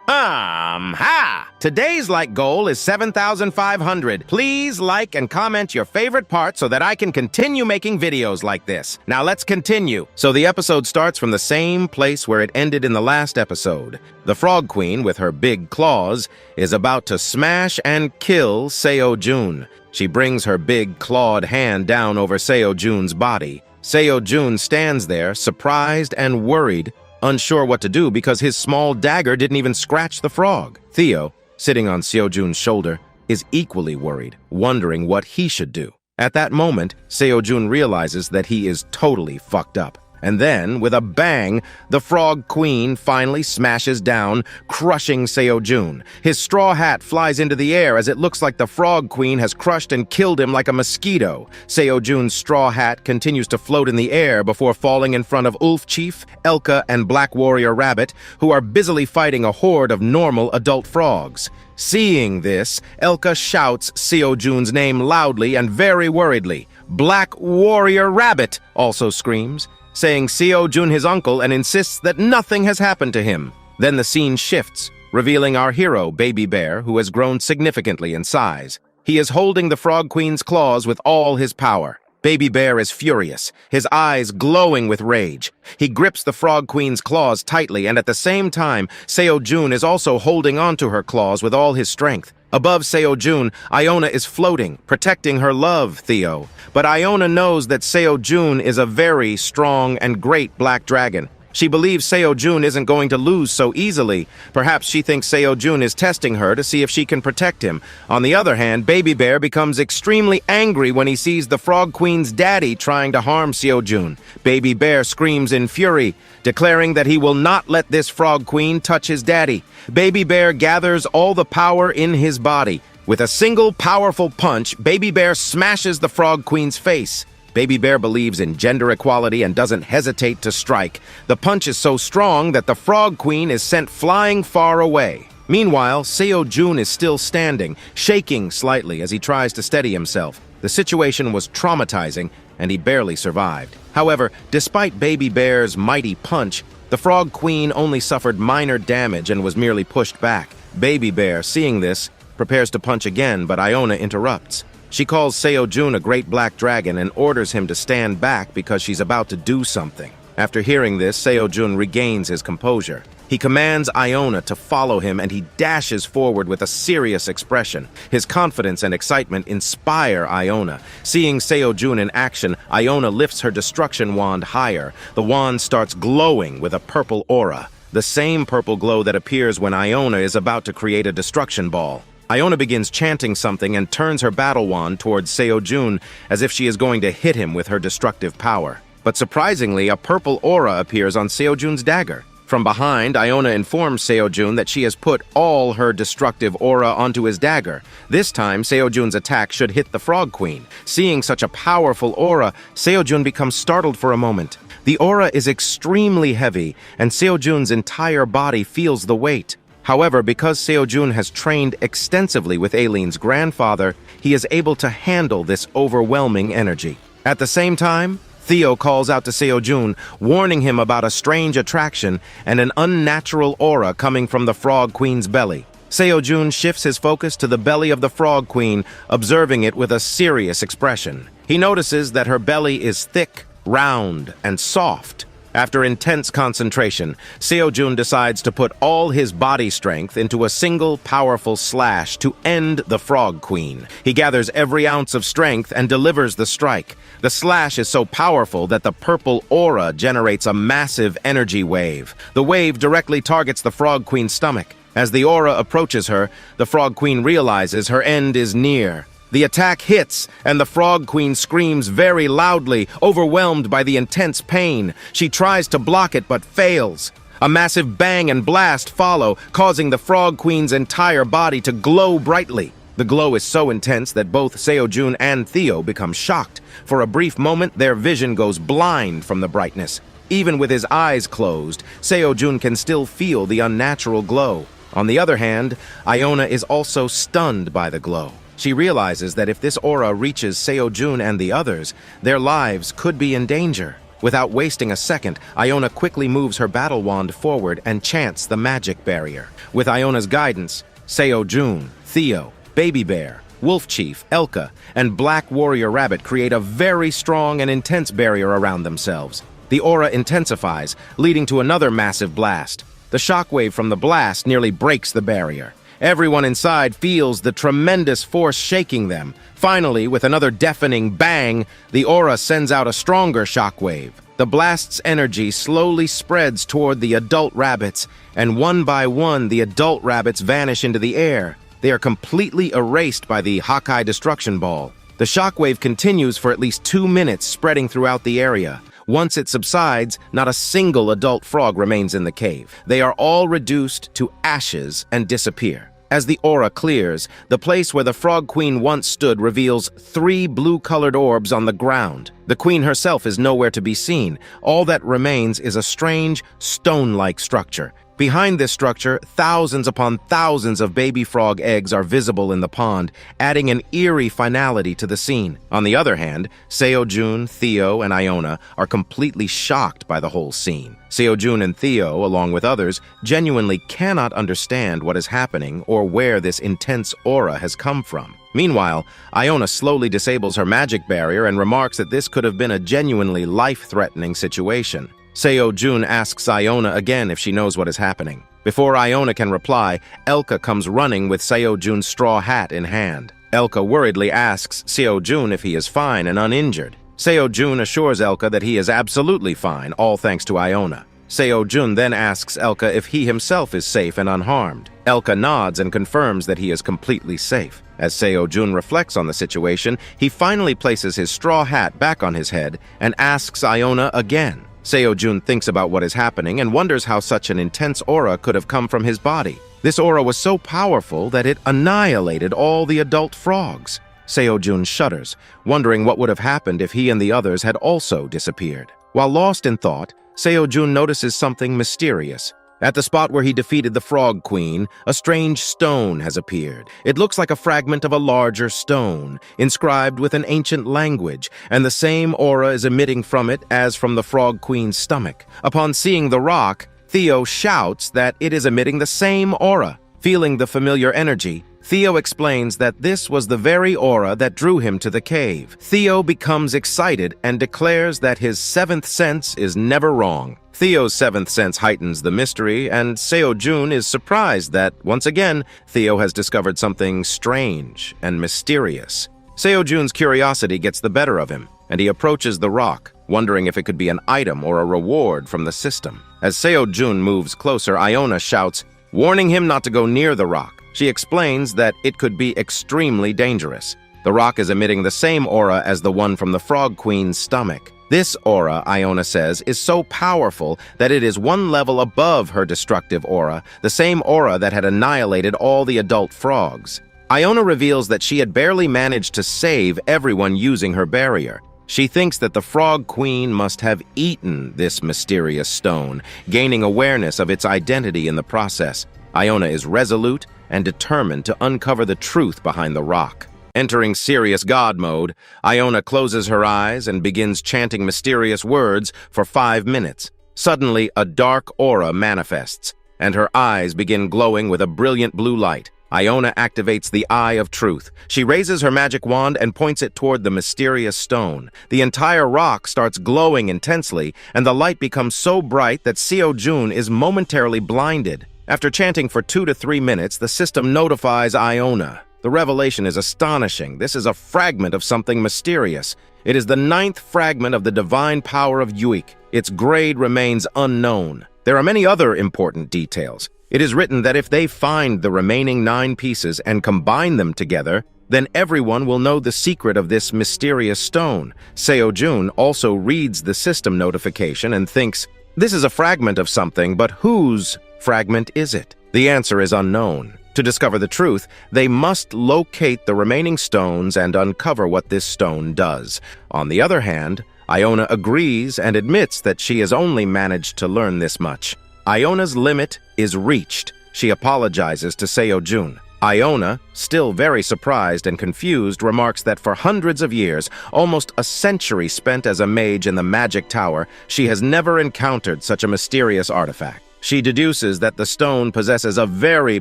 Ha! Today's like goal is 7,500. Please like and comment your favorite part so that I can continue making videos like this. Now let's continue. So the episode starts from the same place where it ended in the last episode. The Frog Queen, with her big claws, is about to smash and kill Seo-jun. She brings her big clawed hand down over Seo-jun's body. Seo-jun stands there, surprised and worried, unsure what to do because his small dagger didn't even scratch the frog. Theo, sitting on Seo-jun's shoulder, is equally worried, wondering what he should do. At that moment, Seo-jun realizes that he is totally fucked up. And then, with a bang, the Frog Queen finally smashes down, crushing Seo-jun. His straw hat flies into the air as it looks like the Frog Queen has crushed and killed him like a mosquito. Seo-jun's straw hat continues to float in the air before falling in front of Ulf Chief, Elka, and Black Warrior Rabbit, who are busily fighting a horde of normal adult frogs. Seeing this, Elka shouts Seo-jun's name loudly and very worriedly. Black Warrior Rabbit also screams, saying Seo-jun his uncle and insists that nothing has happened to him. Then the scene shifts, revealing our hero, Baby Bear, who has grown significantly in size. He is holding the Frog Queen's claws with all his power. Baby Bear is furious, his eyes glowing with rage. He grips the Frog Queen's claws tightly, and at the same time, Seo-jun is also holding onto her claws with all his strength. Above Seo-jun, Iona is floating, protecting her love, Theo. But Iona knows that Seo-jun is a very strong and great black dragon. She believes Seo-jun isn't going to lose so easily. Perhaps she thinks Seo-jun is testing her to see if she can protect him. On the other hand, Baby Bear becomes extremely angry when he sees the Frog Queen's daddy trying to harm Seo-jun. Baby Bear screams in fury, declaring that he will not let this Frog Queen touch his daddy. Baby Bear gathers all the power in his body. With a single powerful punch, Baby Bear smashes the Frog Queen's face. Baby Bear believes in gender equality and doesn't hesitate to strike. The punch is so strong that the Frog Queen is sent flying far away. Meanwhile, Seo-jun is still standing, shaking slightly as he tries to steady himself. The situation was traumatizing, and he barely survived. However, despite Baby Bear's mighty punch, the Frog Queen only suffered minor damage and was merely pushed back. Baby Bear, seeing this, prepares to punch again, but Iona interrupts. She calls Seo-jun a great black dragon and orders him to stand back because she's about to do something. After hearing this, Seo-jun regains his composure. He commands Iona to follow him and he dashes forward with a serious expression. His confidence and excitement inspire Iona. Seeing Seo-jun in action, Iona lifts her destruction wand higher. The wand starts glowing with a purple aura, the same purple glow that appears when Iona is about to create a destruction ball. Iona begins chanting something and turns her battle wand towards Seo-jun as if she is going to hit him with her destructive power. But surprisingly, a purple aura appears on Seo-jun's dagger. From behind, Iona informs Seo-jun that she has put all her destructive aura onto his dagger. This time, Seo-jun's attack should hit the Frog Queen. Seeing such a powerful aura, Seo-jun becomes startled for a moment. The aura is extremely heavy, and Seo-jun's entire body feels the weight. However, because Seo-jun has trained extensively with Aileen's grandfather, he is able to handle this overwhelming energy. At the same time, Theo calls out to Seo-jun, warning him about a strange attraction and an unnatural aura coming from the Frog Queen's belly. Seo-jun shifts his focus to the belly of the Frog Queen, observing it with a serious expression. He notices that her belly is thick, round, and soft. After intense concentration, Seo-jun decides to put all his body strength into a single powerful slash to end the Frog Queen. He gathers every ounce of strength and delivers the strike. The slash is so powerful that the purple aura generates a massive energy wave. The wave directly targets the Frog Queen's stomach. As the aura approaches her, the Frog Queen realizes her end is near. The attack hits, and the Frog Queen screams very loudly, overwhelmed by the intense pain. She tries to block it, but fails. A massive bang and blast follow, causing the Frog Queen's entire body to glow brightly. The glow is so intense that both Seo-jun and Theo become shocked. For a brief moment, their vision goes blind from the brightness. Even with his eyes closed, Seo-jun can still feel the unnatural glow. On the other hand, Iona is also stunned by the glow. She realizes that if this aura reaches Seo-jun and the others, their lives could be in danger. Without wasting a second, Iona quickly moves her battle wand forward and chants the magic barrier. With Iona's guidance, Seo-jun, Theo, Baby Bear, Wolf Chief, Elka, and Black Warrior Rabbit create a very strong and intense barrier around themselves. The aura intensifies, leading to another massive blast. The shockwave from the blast nearly breaks the barrier. Everyone inside feels the tremendous force shaking them. Finally, with another deafening bang, the aura sends out a stronger shockwave. The blast's energy slowly spreads toward the adult rabbits, and one by one, the adult rabbits vanish into the air. They are completely erased by the Hakai destruction ball. The shockwave continues for at least 2 minutes, spreading throughout the area. Once it subsides, not a single adult frog remains in the cave. They are all reduced to ashes and disappear. As the aura clears, the place where the Frog Queen once stood reveals 3 blue-colored orbs on the ground. The queen herself is nowhere to be seen. All that remains is a strange, stone-like structure. Behind this structure, thousands upon thousands of baby frog eggs are visible in the pond, adding an eerie finality to the scene. On the other hand, Seo-jun, Theo, and Iona are completely shocked by the whole scene. Seo-jun and Theo, along with others, genuinely cannot understand what is happening or where this intense aura has come from. Meanwhile, Iona slowly disables her magic barrier and remarks that this could have been a genuinely life-threatening situation. Seo-jun asks Iona again if she knows what is happening. Before Iona can reply, Elka comes running with Seo-jun's straw hat in hand. Elka worriedly asks Seo-jun if he is fine and uninjured. Seo-jun assures Elka that he is absolutely fine, all thanks to Iona. Seo-jun then asks Elka if he himself is safe and unharmed. Elka nods and confirms that he is completely safe. As Seo-jun reflects on the situation, he finally places his straw hat back on his head and asks Iona again. Seo-jun thinks about what is happening and wonders how such an intense aura could have come from his body. This aura was so powerful that it annihilated all the adult frogs. Seo-jun shudders, wondering what would have happened if he and the others had also disappeared. While lost in thought, Seo-jun notices something mysterious. At the spot where he defeated the Frog Queen, a strange stone has appeared. It looks like a fragment of a larger stone, inscribed with an ancient language, and the same aura is emitting from it as from the Frog Queen's stomach. Upon seeing the rock, Theo shouts that it is emitting the same aura. Feeling the familiar energy, Theo explains that this was the very aura that drew him to the cave. Theo becomes excited and declares that his 7th sense is never wrong. Theo's 7th sense heightens the mystery, and Seo-jun is surprised that, once again, Theo has discovered something strange and mysterious. Seo-jun's curiosity gets the better of him, and he approaches the rock, wondering if it could be an item or a reward from the system. As Seo-jun moves closer, Iona shouts, warning him not to go near the rock. She explains that it could be extremely dangerous. The rock is emitting the same aura as the one from the Frog Queen's stomach. This aura, Iona says, is so powerful that it is 1 level above her destructive aura, the same aura that had annihilated all the adult frogs. Iona reveals that she had barely managed to save everyone using her barrier. She thinks that the Frog Queen must have eaten this mysterious stone, gaining awareness of its identity in the process. Iona is resolute and determined to uncover the truth behind the rock. Entering serious god mode, Iona closes her eyes and begins chanting mysterious words for 5 minutes. Suddenly, a dark aura manifests, and her eyes begin glowing with a brilliant blue light. Iona activates the Eye of Truth. She raises her magic wand and points it toward the mysterious stone. The entire rock starts glowing intensely, and the light becomes so bright that Seo-jun is momentarily blinded. After chanting for 2 to 3 minutes, the system notifies Iona. The revelation is astonishing. This is a fragment of something mysterious. It is the 9th fragment of the divine power of Yuik. Its grade remains unknown. There are many other important details. It is written that if they find the remaining 9 pieces and combine them together, then everyone will know the secret of this mysterious stone. Seo-jun also reads the system notification and thinks, this is a fragment of something, but whose fragment is it? The answer is unknown. To discover the truth, they must locate the remaining stones and uncover what this stone does. On the other hand, Iona agrees and admits that she has only managed to learn this much. Iona's limit is reached. She apologizes to Seo-jun. Iona, still very surprised and confused, remarks that for hundreds of years, almost a century spent as a mage in the magic tower, she has never encountered such a mysterious artifact. She deduces that the stone possesses a very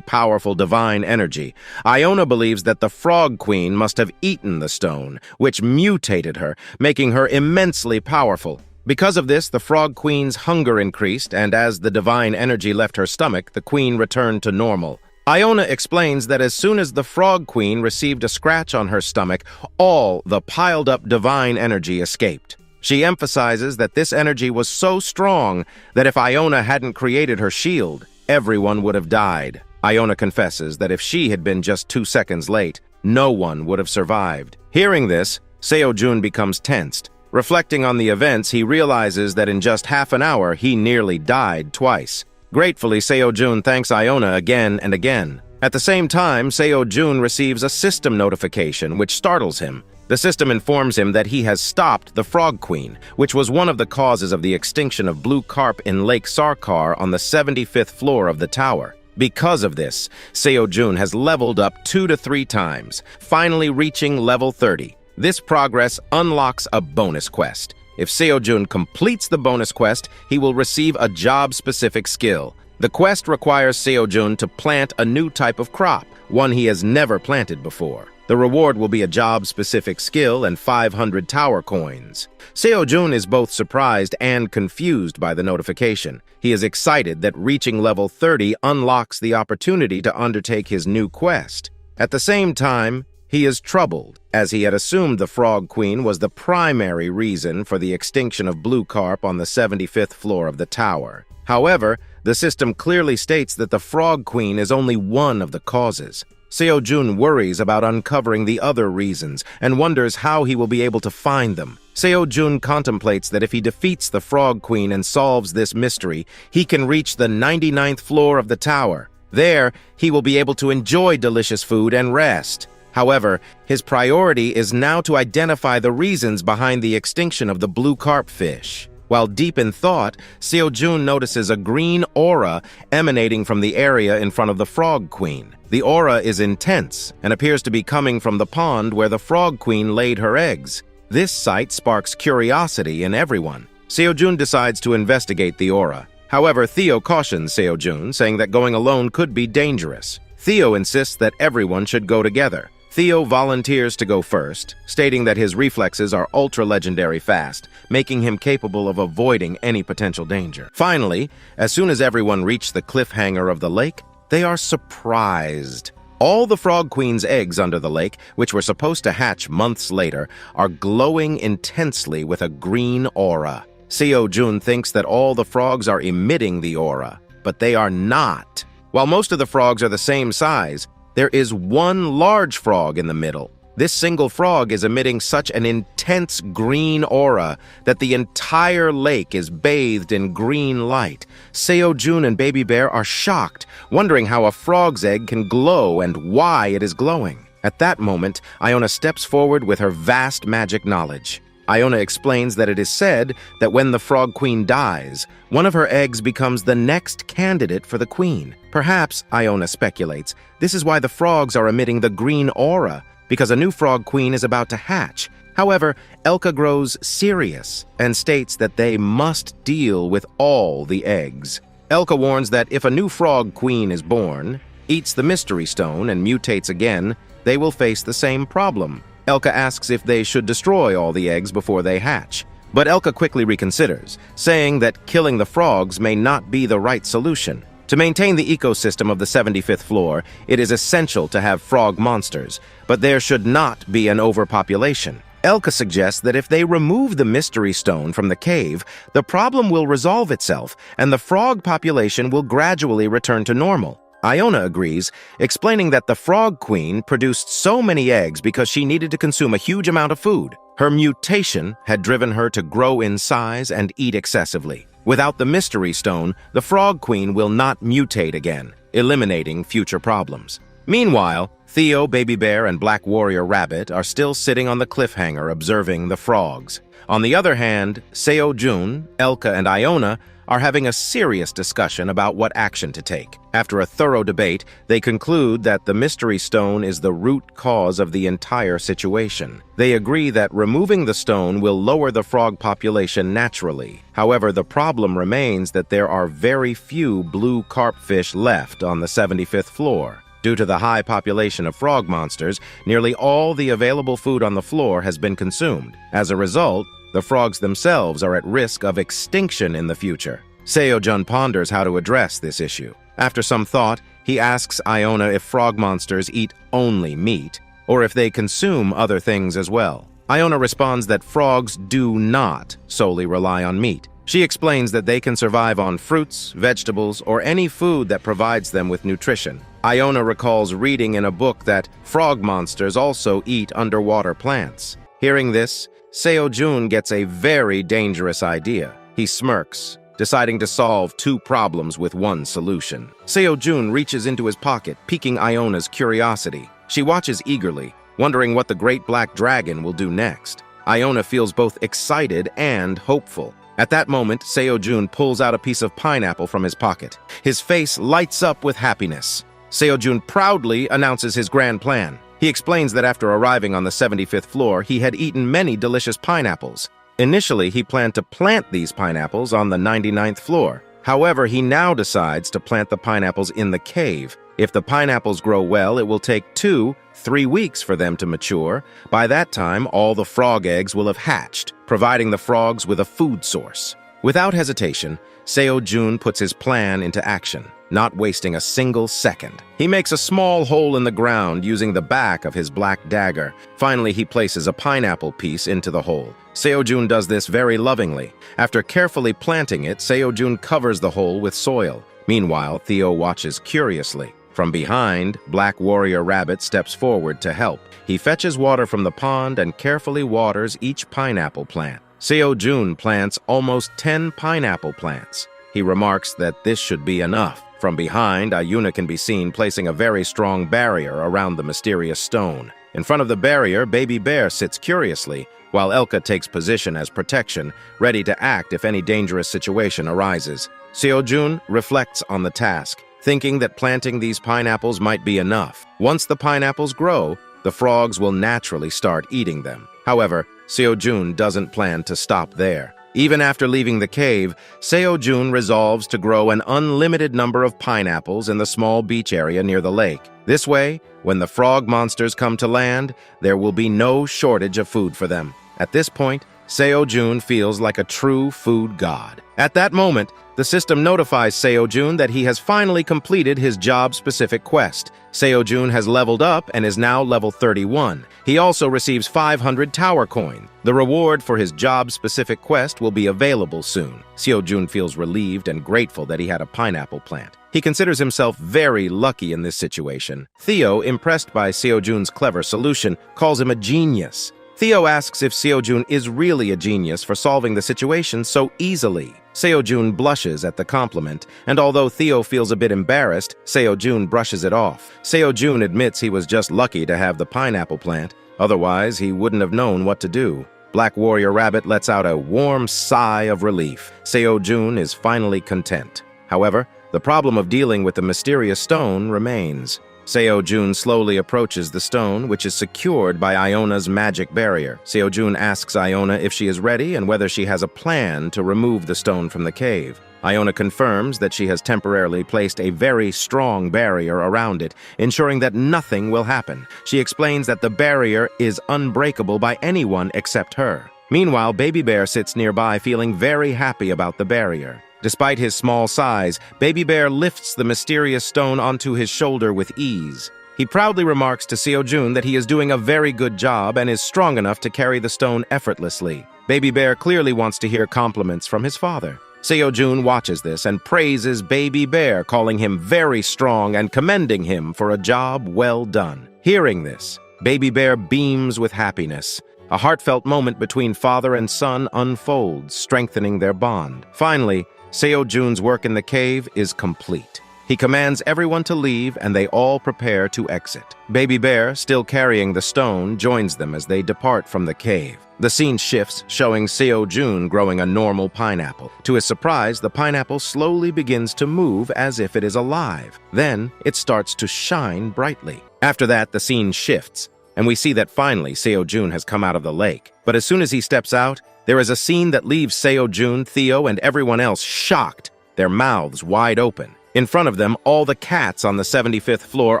powerful divine energy. Iona believes that the Frog Queen must have eaten the stone, which mutated her, making her immensely powerful. Because of this, the Frog Queen's hunger increased, and as the divine energy left her stomach, the queen returned to normal. Iona explains that as soon as the Frog Queen received a scratch on her stomach, all the piled-up divine energy escaped. She emphasizes that this energy was so strong that if Iona hadn't created her shield, everyone would have died. Iona confesses that if she had been just 2 seconds late, no one would have survived. Hearing this, Seo-jun becomes tensed. Reflecting on the events, he realizes that in just half an hour, he nearly died twice. Gratefully, Seo-jun thanks Iona again and again. At the same time, Seo-jun receives a system notification, which startles him. The system informs him that he has stopped the Frog Queen, which was one of the causes of the extinction of blue carp in Lake Sarkar on the 75th floor of the tower. Because of this, Seo-jun has leveled up 2 to 3 times, finally reaching level 30. This progress unlocks a bonus quest. If Seo-jun completes the bonus quest, he will receive a job-specific skill. The quest requires Seo-jun to plant a new type of crop, one he has never planted before. The reward will be a job-specific skill and 500 tower coins. Seo-jun is both surprised and confused by the notification. He is excited that reaching level 30 unlocks the opportunity to undertake his new quest. At the same time, he is troubled, as he had assumed the Frog Queen was the primary reason for the extinction of blue carp on the 75th floor of the tower. However, the system clearly states that the Frog Queen is only one of the causes. Seo-jun worries about uncovering the other reasons and wonders how he will be able to find them. Seo-jun contemplates that if he defeats the Frog Queen and solves this mystery, he can reach the 99th floor of the tower. There, he will be able to enjoy delicious food and rest. However, his priority is now to identify the reasons behind the extinction of the blue carp fish. While deep in thought, Seo-jun notices a green aura emanating from the area in front of the Frog Queen. The aura is intense and appears to be coming from the pond where the Frog Queen laid her eggs. This sight sparks curiosity in everyone. Seo-jun decides to investigate the aura. However, Theo cautions Seo-jun, saying that going alone could be dangerous. Theo insists that everyone should go together. Theo volunteers to go first, stating that his reflexes are ultra-legendary fast, making him capable of avoiding any potential danger. Finally, as soon as everyone reach the cliffhanger of the lake, they are surprised. All the Frog Queen's eggs under the lake, which were supposed to hatch months later, are glowing intensely with a green aura. Seo-jun thinks that all the frogs are emitting the aura, but they are not. While most of the frogs are the same size, there is one large frog in the middle. This single frog is emitting such an intense green aura that the entire lake is bathed in green light. Seo-jun and Baby Bear are shocked, wondering how a frog's egg can glow and why it is glowing. At that moment, Iona steps forward with her vast magic knowledge. Iona explains that it is said that when the Frog Queen dies, one of her eggs becomes the next candidate for the queen. Perhaps, Iona speculates, this is why the frogs are emitting the green aura, because a new Frog Queen is about to hatch. However, Elka grows serious and states that they must deal with all the eggs. Elka warns that if a new Frog Queen is born, eats the Mystery Stone, and mutates again, they will face the same problem. Elka asks if they should destroy all the eggs before they hatch. But Elka quickly reconsiders, saying that killing the frogs may not be the right solution. To maintain the ecosystem of the 75th floor, it is essential to have frog monsters, but there should not be an overpopulation. Elka suggests that if they remove the Mystery Stone from the cave, the problem will resolve itself, and the frog population will gradually return to normal. Iona agrees, explaining that the Frog Queen produced so many eggs because she needed to consume a huge amount of food. Her mutation had driven her to grow in size and eat excessively. Without the Mystery Stone, the Frog Queen will not mutate again, eliminating future problems. Meanwhile, Theo, Baby Bear, and Black Warrior Rabbit are still sitting on the cliffhanger observing the frogs. On the other hand, Seo-jun, Elka, and Iona are having a serious discussion about what action to take. After a thorough debate, they conclude that the Mystery Stone is the root cause of the entire situation. They agree that removing the stone will lower the frog population naturally. However, the problem remains that there are very few blue carpfish left on the 75th floor. Due to the high population of frog monsters, nearly all the available food on the floor has been consumed. As a result, the frogs themselves are at risk of extinction in the future. Seo-jun ponders how to address this issue. After some thought, he asks Iona if frog monsters eat only meat, or if they consume other things as well. Iona responds that frogs do not solely rely on meat. She explains that they can survive on fruits, vegetables, or any food that provides them with nutrition. Iona recalls reading in a book that frog monsters also eat underwater plants. Hearing this, Seo-jun gets a very dangerous idea. He smirks, deciding to solve two problems with one solution. Seo-jun reaches into his pocket, piquing Iona's curiosity. She watches eagerly, wondering what the great black dragon will do next. Iona feels both excited and hopeful. At that moment, Seo-jun pulls out a piece of pineapple from his pocket. His face lights up with happiness. Seo-jun proudly announces his grand plan. He explains that after arriving on the 75th floor, he had eaten many delicious pineapples. Initially, he planned to plant these pineapples on the 99th floor. However, he now decides to plant the pineapples in the cave. If the pineapples grow well, it will take 2-3 weeks for them to mature. By that time, all the frog eggs will have hatched, providing the frogs with a food source. Without hesitation, Seo-jun puts his plan into action, not wasting a single second. He makes a small hole in the ground using the back of his black dagger. Finally, he places a pineapple piece into the hole. Seo-jun does this very lovingly. After carefully planting it, Seo-jun covers the hole with soil. Meanwhile, Theo watches curiously. From behind, Black Warrior Rabbit steps forward to help. He fetches water from the pond and carefully waters each pineapple plant. Seo-jun plants almost 10 pineapple plants. He remarks that this should be enough. From behind, Iona can be seen placing a very strong barrier around the mysterious stone. In front of the barrier, Baby Bear sits curiously, while Elka takes position as protection, ready to act if any dangerous situation arises. Seo-jun reflects on the task, thinking that planting these pineapples might be enough. Once the pineapples grow, the frogs will naturally start eating them. However, Seo-jun doesn't plan to stop there. Even after leaving the cave, Seo-jun resolves to grow an unlimited number of pineapples in the small beach area near the lake. This way, when the frog monsters come to land, there will be no shortage of food for them. At this point, Seo-jun feels like a true food god. At that moment, the system notifies Seo-jun that he has finally completed his job-specific quest. Seo-jun has leveled up and is now level 31. He also receives 500 tower coin. The reward for his job-specific quest will be available soon. Seo-jun feels relieved and grateful that he had a pineapple plant. He considers himself very lucky in this situation. Theo, impressed by Seo-jun's clever solution, calls him a genius. Theo asks if Seo-jun is really a genius for solving the situation so easily. Seo-jun blushes at the compliment, and although Theo feels a bit embarrassed, Seo-jun brushes it off. Seo-jun admits he was just lucky to have the pineapple plant. Otherwise, he wouldn't have known what to do. Black Warrior Rabbit lets out a warm sigh of relief. Seo-jun is finally content. However, the problem of dealing with the mysterious stone remains. Seo-jun slowly approaches the stone, which is secured by Iona's magic barrier. Seo-jun asks Iona if she is ready and whether she has a plan to remove the stone from the cave. Iona confirms that she has temporarily placed a very strong barrier around it, ensuring that nothing will happen. She explains that the barrier is unbreakable by anyone except her. Meanwhile, Baby Bear sits nearby feeling very happy about the barrier. Despite his small size, Baby Bear lifts the mysterious stone onto his shoulder with ease. He proudly remarks to Seo-jun that he is doing a very good job and is strong enough to carry the stone effortlessly. Baby Bear clearly wants to hear compliments from his father. Seo-jun watches this and praises Baby Bear, calling him very strong and commending him for a job well done. Hearing this, Baby Bear beams with happiness. A heartfelt moment between father and son unfolds, strengthening their bond. Finally, Seo-jun's work in the cave is complete. He commands everyone to leave and they all prepare to exit. Baby Bear, still carrying the stone, joins them as they depart from the cave. The scene shifts, showing Seo-jun growing a normal pineapple. To his surprise, the pineapple slowly begins to move as if it is alive. Then, it starts to shine brightly. After that, the scene shifts, and we see that finally Seo-jun has come out of the lake. But as soon as he steps out, there is a scene that leaves Seo-jun, Theo, and everyone else shocked, their mouths wide open. In front of them, all the cats on the 75th floor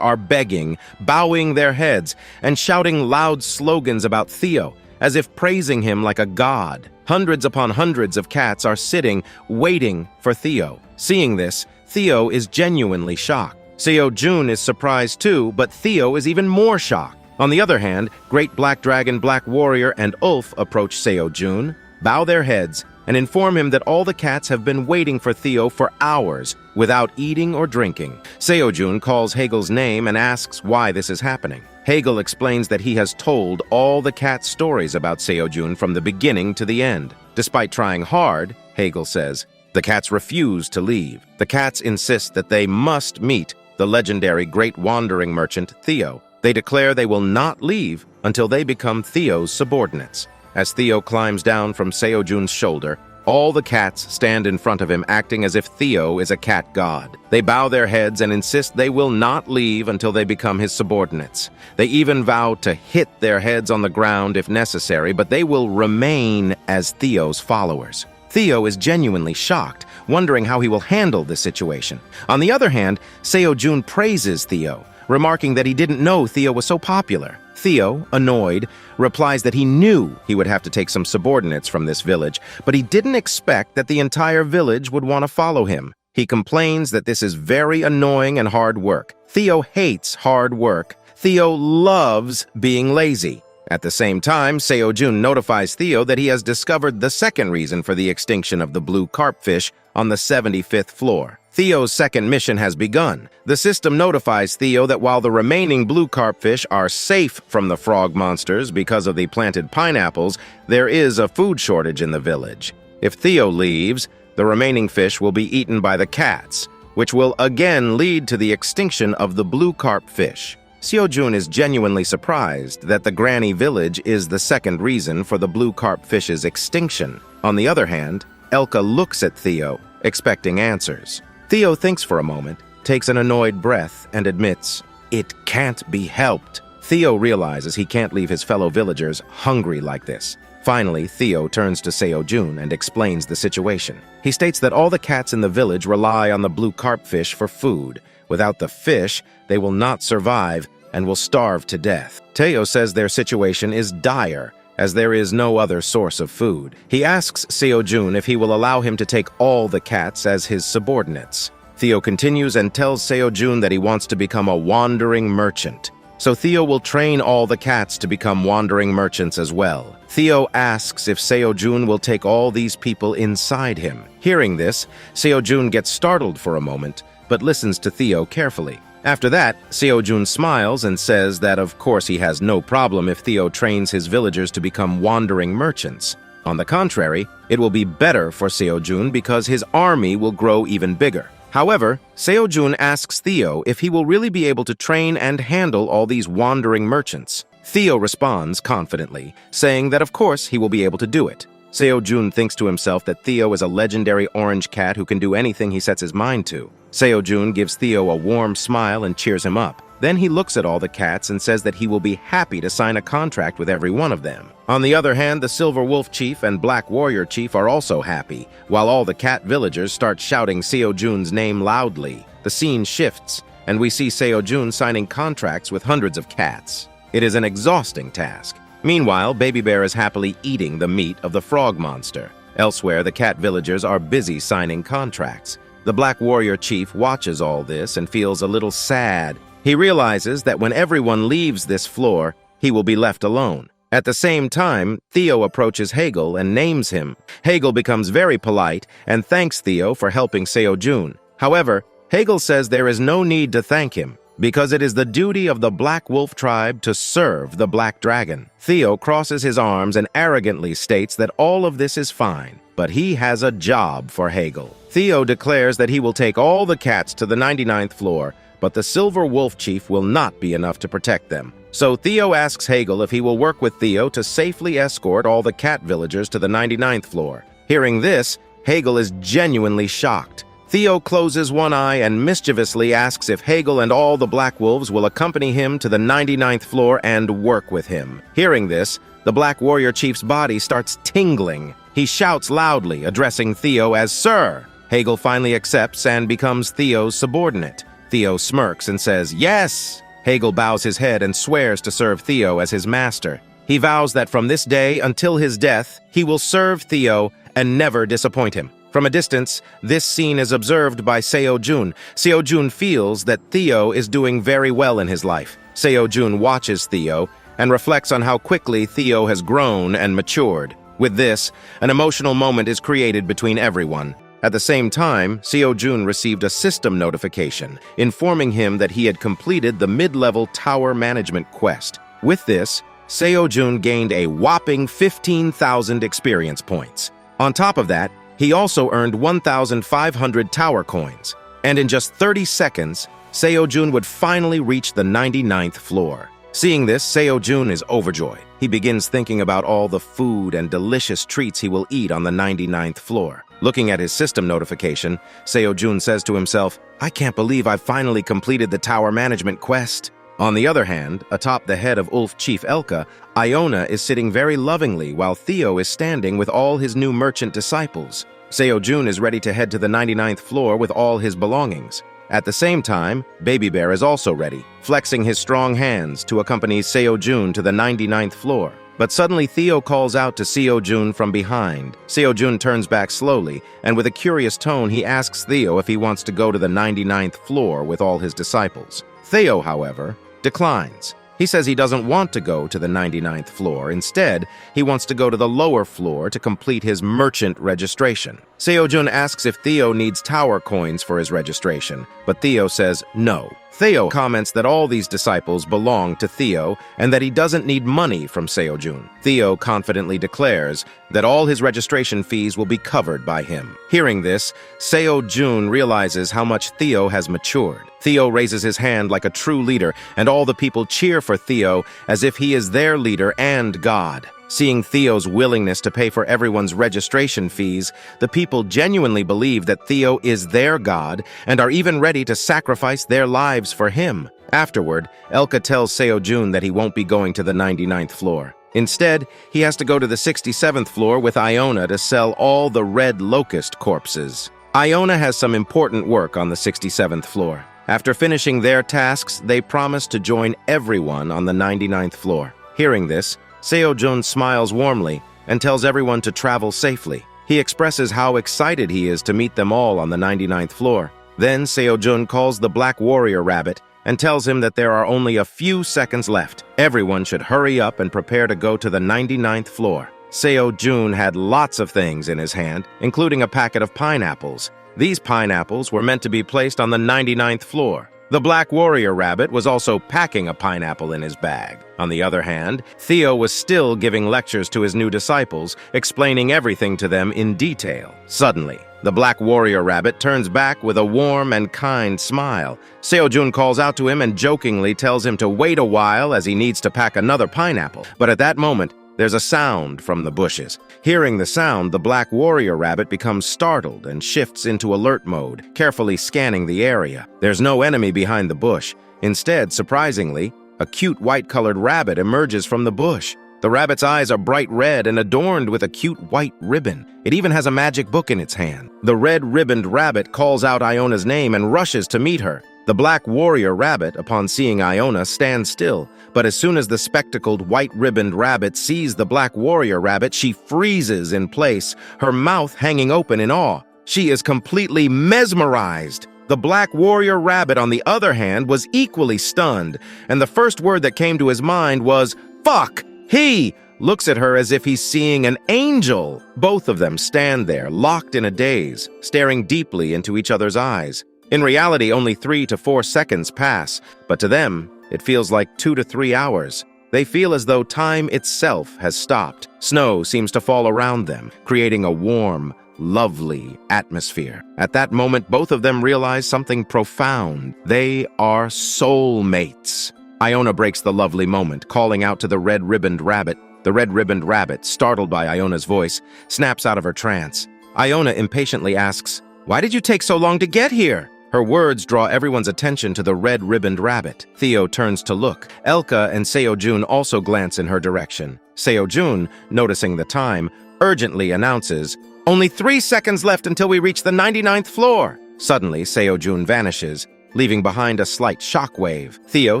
are begging, bowing their heads, and shouting loud slogans about Theo, as if praising him like a god. Hundreds upon hundreds of cats are sitting, waiting for Theo. Seeing this, Theo is genuinely shocked. Seo-jun is surprised too, but Theo is even more shocked. On the other hand, Great Black Dragon, Black Warrior, and Ulf approach Seo-jun, bow their heads, and inform him that all the cats have been waiting for Theo for hours without eating or drinking. Seo-jun calls Hegel's name and asks why this is happening. Hegel explains that he has told all the cats' stories about Seo-jun from the beginning to the end. Despite trying hard, Hegel says, the cats refuse to leave. The cats insist that they must meet the legendary great wandering merchant Theo. They declare they will not leave until they become Theo's subordinates. As Theo climbs down from Seo-jun's shoulder, all the cats stand in front of him acting as if Theo is a cat god. They bow their heads and insist they will not leave until they become his subordinates. They even vow to hit their heads on the ground if necessary, but they will remain as Theo's followers. Theo is genuinely shocked, wondering how he will handle this situation. On the other hand, Seo-jun praises Theo, remarking that he didn't know Theo was so popular. Theo, annoyed, replies that he knew he would have to take some subordinates from this village, but he didn't expect that the entire village would want to follow him. He complains that this is very annoying and hard work. Theo hates hard work. Theo loves being lazy. At the same time, Seo-jun notifies Theo that he has discovered the second reason for the extinction of the blue carpfish on the 75th floor. Theo's second mission has begun. The system notifies Theo that while the remaining blue carpfish are safe from the frog monsters because of the planted pineapples, there is a food shortage in the village. If Theo leaves, the remaining fish will be eaten by the cats, which will again lead to the extinction of the blue carpfish. Seo-jun is genuinely surprised that the granny village is the second reason for the blue carpfish's extinction. On the other hand, Elka looks at Theo, expecting answers. Theo thinks for a moment, takes an annoyed breath, and admits, "It can't be helped." Theo realizes he can't leave his fellow villagers hungry like this. Finally, Theo turns to Seo-jun and explains the situation. He states that all the cats in the village rely on the blue carpfish for food. Without the fish, they will not survive and will starve to death. Theo says their situation is dire, as there is no other source of food. He asks Seo-jun if he will allow him to take all the cats as his subordinates. Theo continues and tells Seo-jun that he wants to become a wandering merchant. So Theo will train all the cats to become wandering merchants as well. Theo asks if Seo-jun will take all these people inside him. Hearing this, Seo-jun gets startled for a moment, but listens to Theo carefully. After that, Seo-jun smiles and says that of course he has no problem if Theo trains his villagers to become wandering merchants. On the contrary, it will be better for Seo-jun because his army will grow even bigger. However, Seo-jun asks Theo if he will really be able to train and handle all these wandering merchants. Theo responds confidently, saying that of course he will be able to do it. Seo-jun thinks to himself that Theo is a legendary orange cat who can do anything he sets his mind to. Seo-jun gives Theo a warm smile and cheers him up. Then he looks at all the cats and says that he will be happy to sign a contract with every one of them. On the other hand, the Silver Wolf Chief and Black Warrior Chief are also happy, while all the cat villagers start shouting Seo-jun's name loudly. The scene shifts, and we see Seo-jun signing contracts with hundreds of cats. It is an exhausting task. Meanwhile, Baby Bear is happily eating the meat of the frog monster. Elsewhere, the cat villagers are busy signing contracts. The Black Warrior Chief watches all this and feels a little sad. He realizes that when everyone leaves this floor, he will be left alone. At the same time, Theo approaches Hegel and names him. Hegel becomes very polite and thanks Theo for helping Seo-jun. However, Hegel says there is no need to thank him, because it is the duty of the Black Wolf tribe to serve the Black Dragon. Theo crosses his arms and arrogantly states that all of this is fine. but he has a job for Hegel. Theo declares that he will take all the cats to the 99th floor, but the Silver Wolf Chief will not be enough to protect them. So Theo asks Hegel if he will work with Theo to safely escort all the cat villagers to the 99th floor. Hearing this, Hegel is genuinely shocked. Theo closes one eye and mischievously asks if Hegel and all the Black Wolves will accompany him to the 99th floor and work with him. Hearing this, the Black Warrior Chief's body starts tingling. He shouts loudly, addressing Theo as Sir. Hegel finally accepts and becomes Theo's subordinate. Theo smirks and says, Yes! Hegel bows his head and swears to serve Theo as his master. He vows that from this day until his death, he will serve Theo and never disappoint him. From a distance, this scene is observed by Seo-jun. Seo-jun feels that Theo is doing very well in his life. Seo-jun watches Theo and reflects on how quickly Theo has grown and matured. With this, an emotional moment is created between everyone. At the same time, Seo-jun received a system notification informing him that he had completed the mid-level tower management quest. With this, Seo-jun gained a whopping 15,000 experience points. On top of that, he also earned 1,500 tower coins. And in just 30 seconds, Seo-jun would finally reach the 99th floor. Seeing this, Seo-jun is overjoyed. He begins thinking about all the food and delicious treats he will eat on the 99th floor. Looking at his system notification, Seo-jun says to himself, I can't believe I've finally completed the tower management quest. On the other hand, atop the head of Ulf Chief Elka, Iona is sitting very lovingly while Theo is standing with all his new merchant disciples. Seo-jun is ready to head to the 99th floor with all his belongings. At the same time, Baby Bear is also ready, flexing his strong hands to accompany Seo-jun to the 99th floor. But suddenly Theo calls out to Seo-jun from behind. Seo-jun turns back slowly, and with a curious tone he asks Theo if he wants to go to the 99th floor with all his disciples. Theo, however, declines. He says he doesn't want to go to the 99th floor. Instead, he wants to go to the lower floor to complete his merchant registration. Seo-jun asks if Theo needs tower coins for his registration, but Theo says no. Theo comments that all these disciples belong to Theo and that he doesn't need money from Seo-jun. Theo confidently declares that all his registration fees will be covered by him. Hearing this, Seo-jun realizes how much Theo has matured. Theo raises his hand like a true leader, and all the people cheer for Theo as if he is their leader and God. Seeing Theo's willingness to pay for everyone's registration fees, the people genuinely believe that Theo is their god and are even ready to sacrifice their lives for him. Afterward, Elka tells Seo-jun that he won't be going to the 99th floor. Instead, he has to go to the 67th floor with Iona to sell all the red locust corpses. Iona has some important work on the 67th floor. After finishing their tasks, they promise to join everyone on the 99th floor. Hearing this, Seo-jun smiles warmly and tells everyone to travel safely. He expresses how excited he is to meet them all on the 99th floor. Then Seo-jun calls the Black Warrior Rabbit and tells him that there are only a few seconds left. Everyone should hurry up and prepare to go to the 99th floor. Seo-jun had lots of things in his hand, including a packet of pineapples. These pineapples were meant to be placed on the 99th floor. The Black Warrior Rabbit was also packing a pineapple in his bag. On the other hand, Theo was still giving lectures to his new disciples, explaining everything to them in detail. Suddenly, the Black Warrior Rabbit turns back with a warm and kind smile. Seo-jun calls out to him and jokingly tells him to wait a while as he needs to pack another pineapple. But at that moment, there's a sound from the bushes. Hearing the sound, the Black Warrior Rabbit becomes startled and shifts into alert mode, carefully scanning the area. There's no enemy behind the bush. Instead, surprisingly, a cute white-colored rabbit emerges from the bush. The rabbit's eyes are bright red and adorned with a cute white ribbon. It even has a magic book in its hand. The red-ribboned rabbit calls out Iona's name and rushes to meet her. The Black Warrior Rabbit, upon seeing Iona, stands still, but as soon as the spectacled white-ribboned rabbit sees the Black Warrior Rabbit, she freezes in place, her mouth hanging open in awe. She is completely mesmerized. The Black Warrior Rabbit, on the other hand, was equally stunned, and the first word that came to his mind was, "Fuck!" He looks at her as if he's seeing an angel. Both of them stand there, locked in a daze, staring deeply into each other's eyes. In reality, only 3 to 4 seconds pass, but to them, it feels like 2 to 3 hours. They feel as though time itself has stopped. Snow seems to fall around them, creating a warm, lovely atmosphere. At that moment, both of them realize something profound. They are soulmates. Iona breaks the lovely moment, calling out to the red-ribboned rabbit. The red-ribboned rabbit, startled by Iona's voice, snaps out of her trance. Iona impatiently asks, "Why did you take so long to get here?" Her words draw everyone's attention to the red-ribboned rabbit. Theo turns to look. Elka and Seo-jun also glance in her direction. Seo-jun, noticing the time, urgently announces, "Only 3 seconds left until we reach the 99th floor." Suddenly, Seo-jun vanishes, leaving behind a slight shockwave. Theo,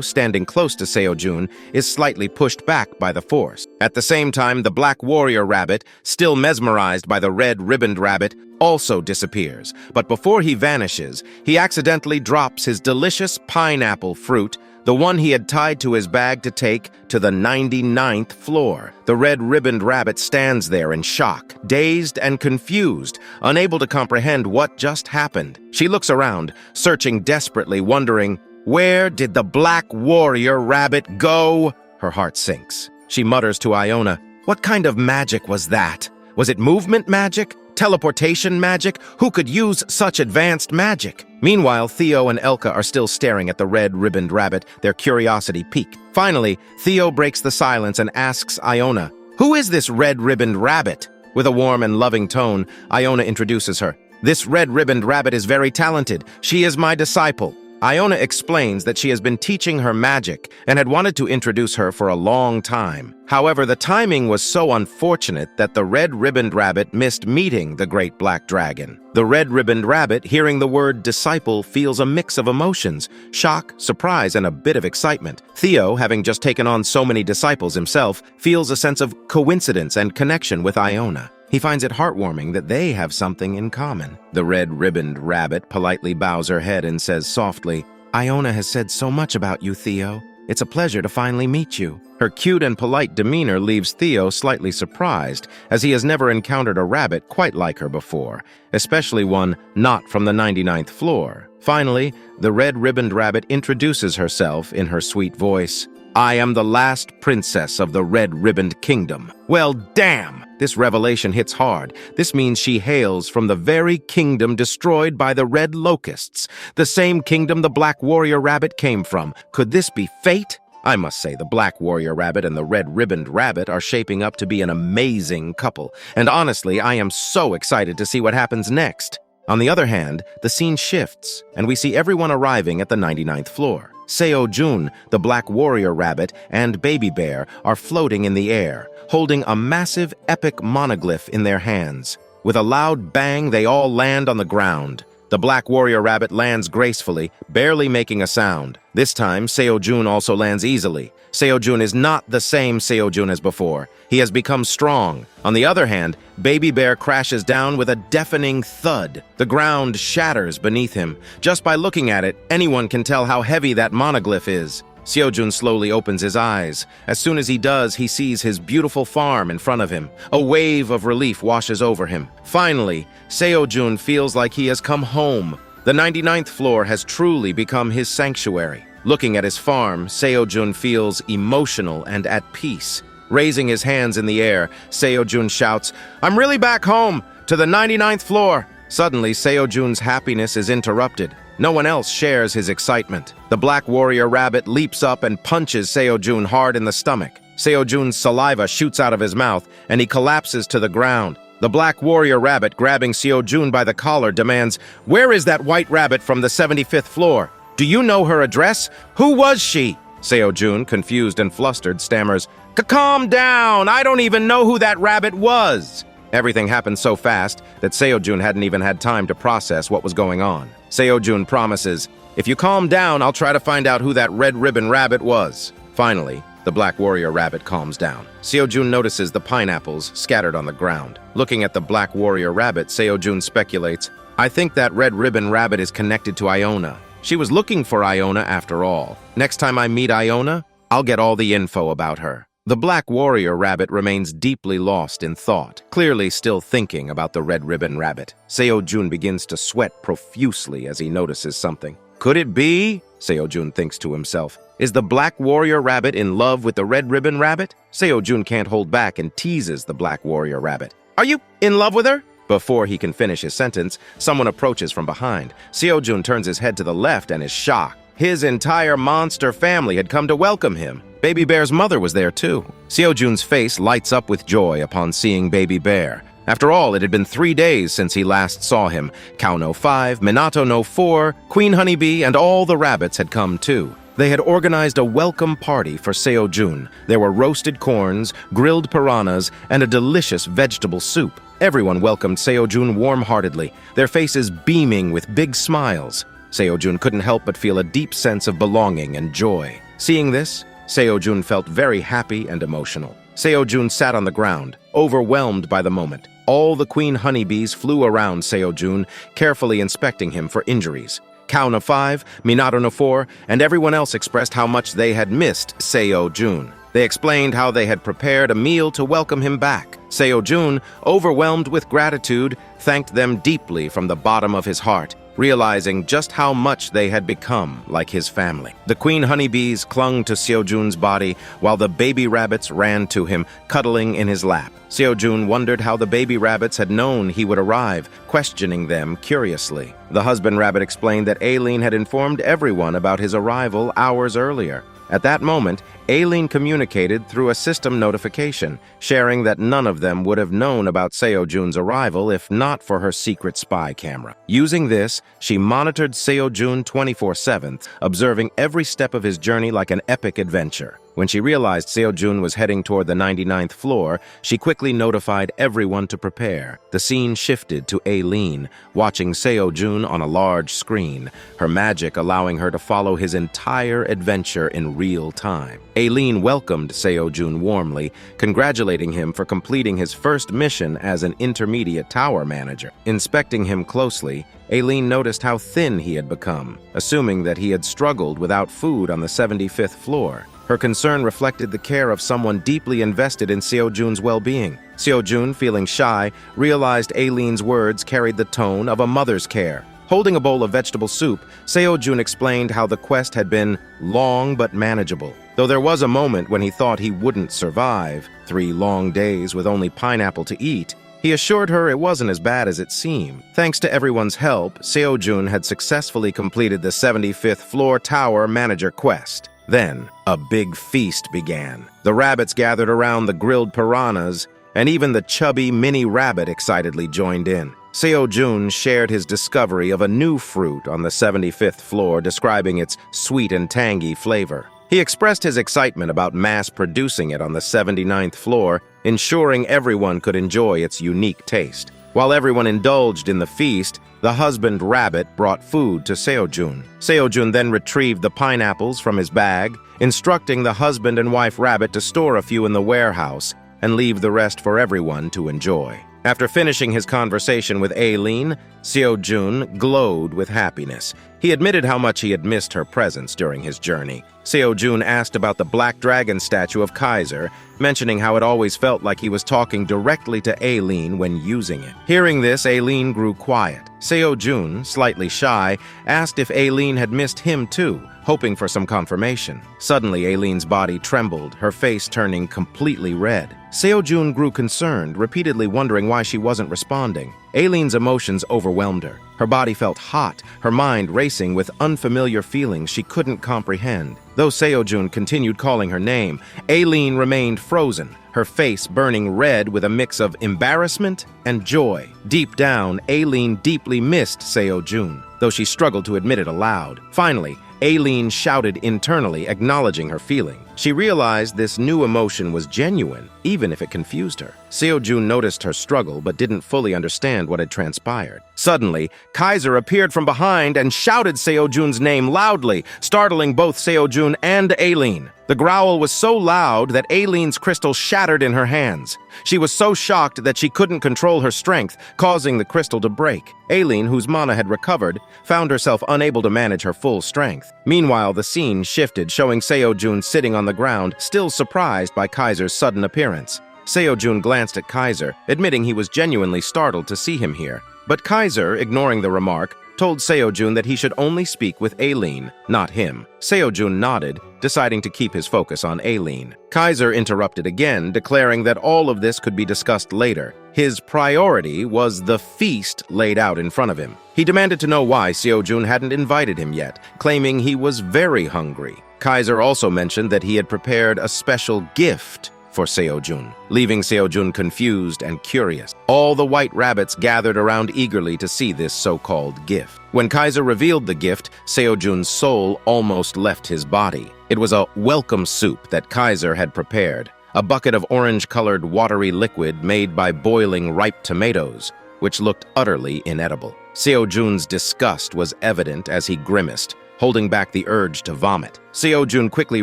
standing close to Seo-jun, is slightly pushed back by the force. At the same time, the black warrior rabbit, still mesmerized by the red-ribboned rabbit, also disappears. But before he vanishes, he accidentally drops his delicious pineapple fruit, the one he had tied to his bag to take to the 99th floor. The red-ribboned rabbit stands there in shock, dazed and confused, unable to comprehend what just happened. She looks around, searching desperately, wondering, where did the black warrior rabbit go? Her heart sinks. She mutters to Iona, "What kind of magic was that? Was it movement magic? Teleportation magic? Who could use such advanced magic?" Meanwhile, Theo and Elka are still staring at the red-ribboned rabbit, their curiosity piqued. Finally, Theo breaks the silence and asks Iona, "Who is this red-ribboned rabbit?" With a warm and loving tone, Iona introduces her. "This red-ribboned rabbit is very talented. She is my disciple." Iona explains that she has been teaching her magic and had wanted to introduce her for a long time. However, the timing was so unfortunate that the red-ribboned rabbit missed meeting the great black dragon. The red-ribboned rabbit, hearing the word disciple, feels a mix of emotions, shock, surprise, and a bit of excitement. Theo, having just taken on so many disciples himself, feels a sense of coincidence and connection with Iona. He finds it heartwarming that they have something in common. The red-ribboned rabbit politely bows her head and says softly, "Iona has said so much about you, Theo. It's a pleasure to finally meet you." Her cute and polite demeanor leaves Theo slightly surprised, as he has never encountered a rabbit quite like her before, especially one not from the 99th floor. Finally, the red-ribboned rabbit introduces herself in her sweet voice. "I am the last princess of the red-ribboned kingdom." Well, damn! This revelation hits hard. This means she hails from the very kingdom destroyed by the red locusts, the same kingdom the black warrior rabbit came from. Could this be fate? I must say, the black warrior rabbit and the red-ribboned rabbit are shaping up to be an amazing couple, and honestly, I am so excited to see what happens next. On the other hand, the scene shifts, and we see everyone arriving at the 99th floor. Seo-jun, the black warrior rabbit, and Baby Bear are floating in the air, holding a massive epic monoglyph in their hands. With a loud bang, they all land on the ground. The black warrior rabbit lands gracefully, barely making a sound. This time, Seo-jun also lands easily. Seo-jun is not the same Seo-jun as before. He has become strong. On the other hand, Baby Bear crashes down with a deafening thud. The ground shatters beneath him. Just by looking at it, anyone can tell how heavy that monoglyph is. Seo-jun slowly opens his eyes. As soon as he does, he sees his beautiful farm in front of him. A wave of relief washes over him. Finally, Seo-jun feels like he has come home. The 99th floor has truly become his sanctuary. Looking at his farm, Seo-jun feels emotional and at peace. Raising his hands in the air, Seo-jun shouts, "I'm really back home, to the 99th floor." Suddenly, Seo-jun's happiness is interrupted. No one else shares his excitement. The black warrior rabbit leaps up and punches Seo-jun hard in the stomach. Seo-jun's saliva shoots out of his mouth, and he collapses to the ground. The black warrior rabbit, grabbing Seo-jun by the collar, demands, "Where is that white rabbit from the 75th floor? Do you know her address? Who was she?" Seo-jun, confused and flustered, stammers, "Calm down! I don't even know who that rabbit was!" Everything happened so fast that Seo-jun hadn't even had time to process what was going on. Seo-jun promises, "If you calm down, I'll try to find out who that red-ribbon rabbit was." Finally, the black warrior rabbit calms down. Seo-jun notices the pineapples scattered on the ground. Looking at the black warrior rabbit, Seo-jun speculates, "I think that red-ribbon rabbit is connected to Iona. She was looking for Iona after all. Next time I meet Iona, I'll get all the info about her." The black warrior rabbit remains deeply lost in thought, clearly still thinking about the red-ribbon rabbit. Seo-jun begins to sweat profusely as he notices something. Could it be? Seo-jun thinks to himself. Is the Black Warrior Rabbit in love with the Red Ribbon Rabbit? Seo-jun can't hold back and teases the Black Warrior Rabbit. Are you in love with her? Before he can finish his sentence, someone approaches from behind. Seo-jun turns his head to the left and is shocked. His entire monster family had come to welcome him. Baby Bear's mother was there too. Seo-jun's face lights up with joy upon seeing Baby Bear. After all, it had been 3 days since he last saw him. Cow No. 5, Minato No. 4, Queen Honeybee, and all the rabbits had come too. They had organized a welcome party for Seo-jun. There were roasted corns, grilled piranhas, and a delicious vegetable soup. Everyone welcomed Seo-jun warm-heartedly, their faces beaming with big smiles. Seo-jun couldn't help but feel a deep sense of belonging and joy. Seeing this, Seo-jun felt very happy and emotional. Seo-jun sat on the ground, overwhelmed by the moment. All the queen honeybees flew around Seo-jun, carefully inspecting him for injuries. Cow No. 5, Minato No. 4, and everyone else expressed how much they had missed Seo-jun. They explained how they had prepared a meal to welcome him back. Seo-jun, overwhelmed with gratitude, thanked them deeply from the bottom of his heart, realizing just how much they had become like his family. The queen honeybees clung to Seo-jun's body while the baby rabbits ran to him, cuddling in his lap. Seo-jun wondered how the baby rabbits had known he would arrive, questioning them curiously. The husband rabbit explained that Aileen had informed everyone about his arrival hours earlier. At that moment, Aileen communicated through a system notification, sharing that none of them would have known about Seo-jun's arrival if not for her secret spy camera. Using this, she monitored Seo-jun 24/7, observing every step of his journey like an epic adventure. When she realized Seo-jun was heading toward the 99th floor, she quickly notified everyone to prepare. The scene shifted to Aileen, watching Seo-jun on a large screen, her magic allowing her to follow his entire adventure in real time. Aileen welcomed Seo-jun warmly, congratulating him for completing his first mission as an intermediate tower manager. Inspecting him closely, Aileen noticed how thin he had become, assuming that he had struggled without food on the 75th floor. Her concern reflected the care of someone deeply invested in Seo-jun's well-being. Seo-jun, feeling shy, realized Aileen's words carried the tone of a mother's care. Holding a bowl of vegetable soup, Seo-jun explained how the quest had been long but manageable. Though there was a moment when he thought he wouldn't survive, 3 long days with only pineapple to eat, he assured her it wasn't as bad as it seemed. Thanks to everyone's help, Seo-jun had successfully completed the 75th floor tower manager quest. Then, a big feast began. The rabbits gathered around the grilled piranhas, and even the chubby mini rabbit excitedly joined in. Seo-jun shared his discovery of a new fruit on the 75th floor, describing its sweet and tangy flavor. He expressed his excitement about mass-producing it on the 79th floor, ensuring everyone could enjoy its unique taste. While everyone indulged in the feast, the husband rabbit brought food to Seo-jun. Seo-jun then retrieved the pineapples from his bag, instructing the husband and wife rabbit to store a few in the warehouse and leave the rest for everyone to enjoy. After finishing his conversation with Aileen, Seo-jun glowed with happiness. He admitted how much he had missed her presence during his journey. Seo-jun asked about the Black Dragon statue of Kaiser, mentioning how it always felt like he was talking directly to Aileen when using it. Hearing this, Aileen grew quiet. Seo-jun, slightly shy, asked if Aileen had missed him too, hoping for some confirmation. Suddenly, Aileen's body trembled, her face turning completely red. Seo-jun grew concerned, repeatedly wondering why she wasn't responding. Aileen's emotions overwhelmed her. Her body felt hot, her mind racing with unfamiliar feelings she couldn't comprehend. Though Seo-jun continued calling her name, Aileen remained frozen, her face burning red with a mix of embarrassment and joy. Deep down, Aileen deeply missed Seo-jun, though she struggled to admit it aloud. Finally, Aileen shouted internally, acknowledging her feeling. She realized this new emotion was genuine, even if it confused her. Seo-jun noticed her struggle but didn't fully understand what had transpired. Suddenly, Kaiser appeared from behind and shouted Seo-jun's name loudly, startling both Seo-jun and Aileen. The growl was so loud that Aileen's crystal shattered in her hands. She was so shocked that she couldn't control her strength, causing the crystal to break. Aileen, whose mana had recovered, found herself unable to manage her full strength. Meanwhile, the scene shifted, showing Seo-jun sitting on the ground, still surprised by Kaiser's sudden appearance. Seo-jun glanced at Kaiser, admitting he was genuinely startled to see him here. But Kaiser, ignoring the remark, told Seojun that he should only speak with Aileen, not him. Seojun nodded, deciding to keep his focus on Aileen. Kaiser interrupted again, declaring that all of this could be discussed later. His priority was the feast laid out in front of him. He demanded to know why Seojun hadn't invited him yet, claiming he was very hungry. Kaiser also mentioned that he had prepared a special gift for Seojun, leaving Seojun confused and curious. All the white rabbits gathered around eagerly to see this so-called gift. When Kaiser revealed the gift, Seojun's soul almost left his body. It was a welcome soup that Kaiser had prepared, a bucket of orange-colored watery liquid made by boiling ripe tomatoes, which looked utterly inedible. Seojun's disgust was evident as he grimaced, holding back the urge to vomit. Seojun quickly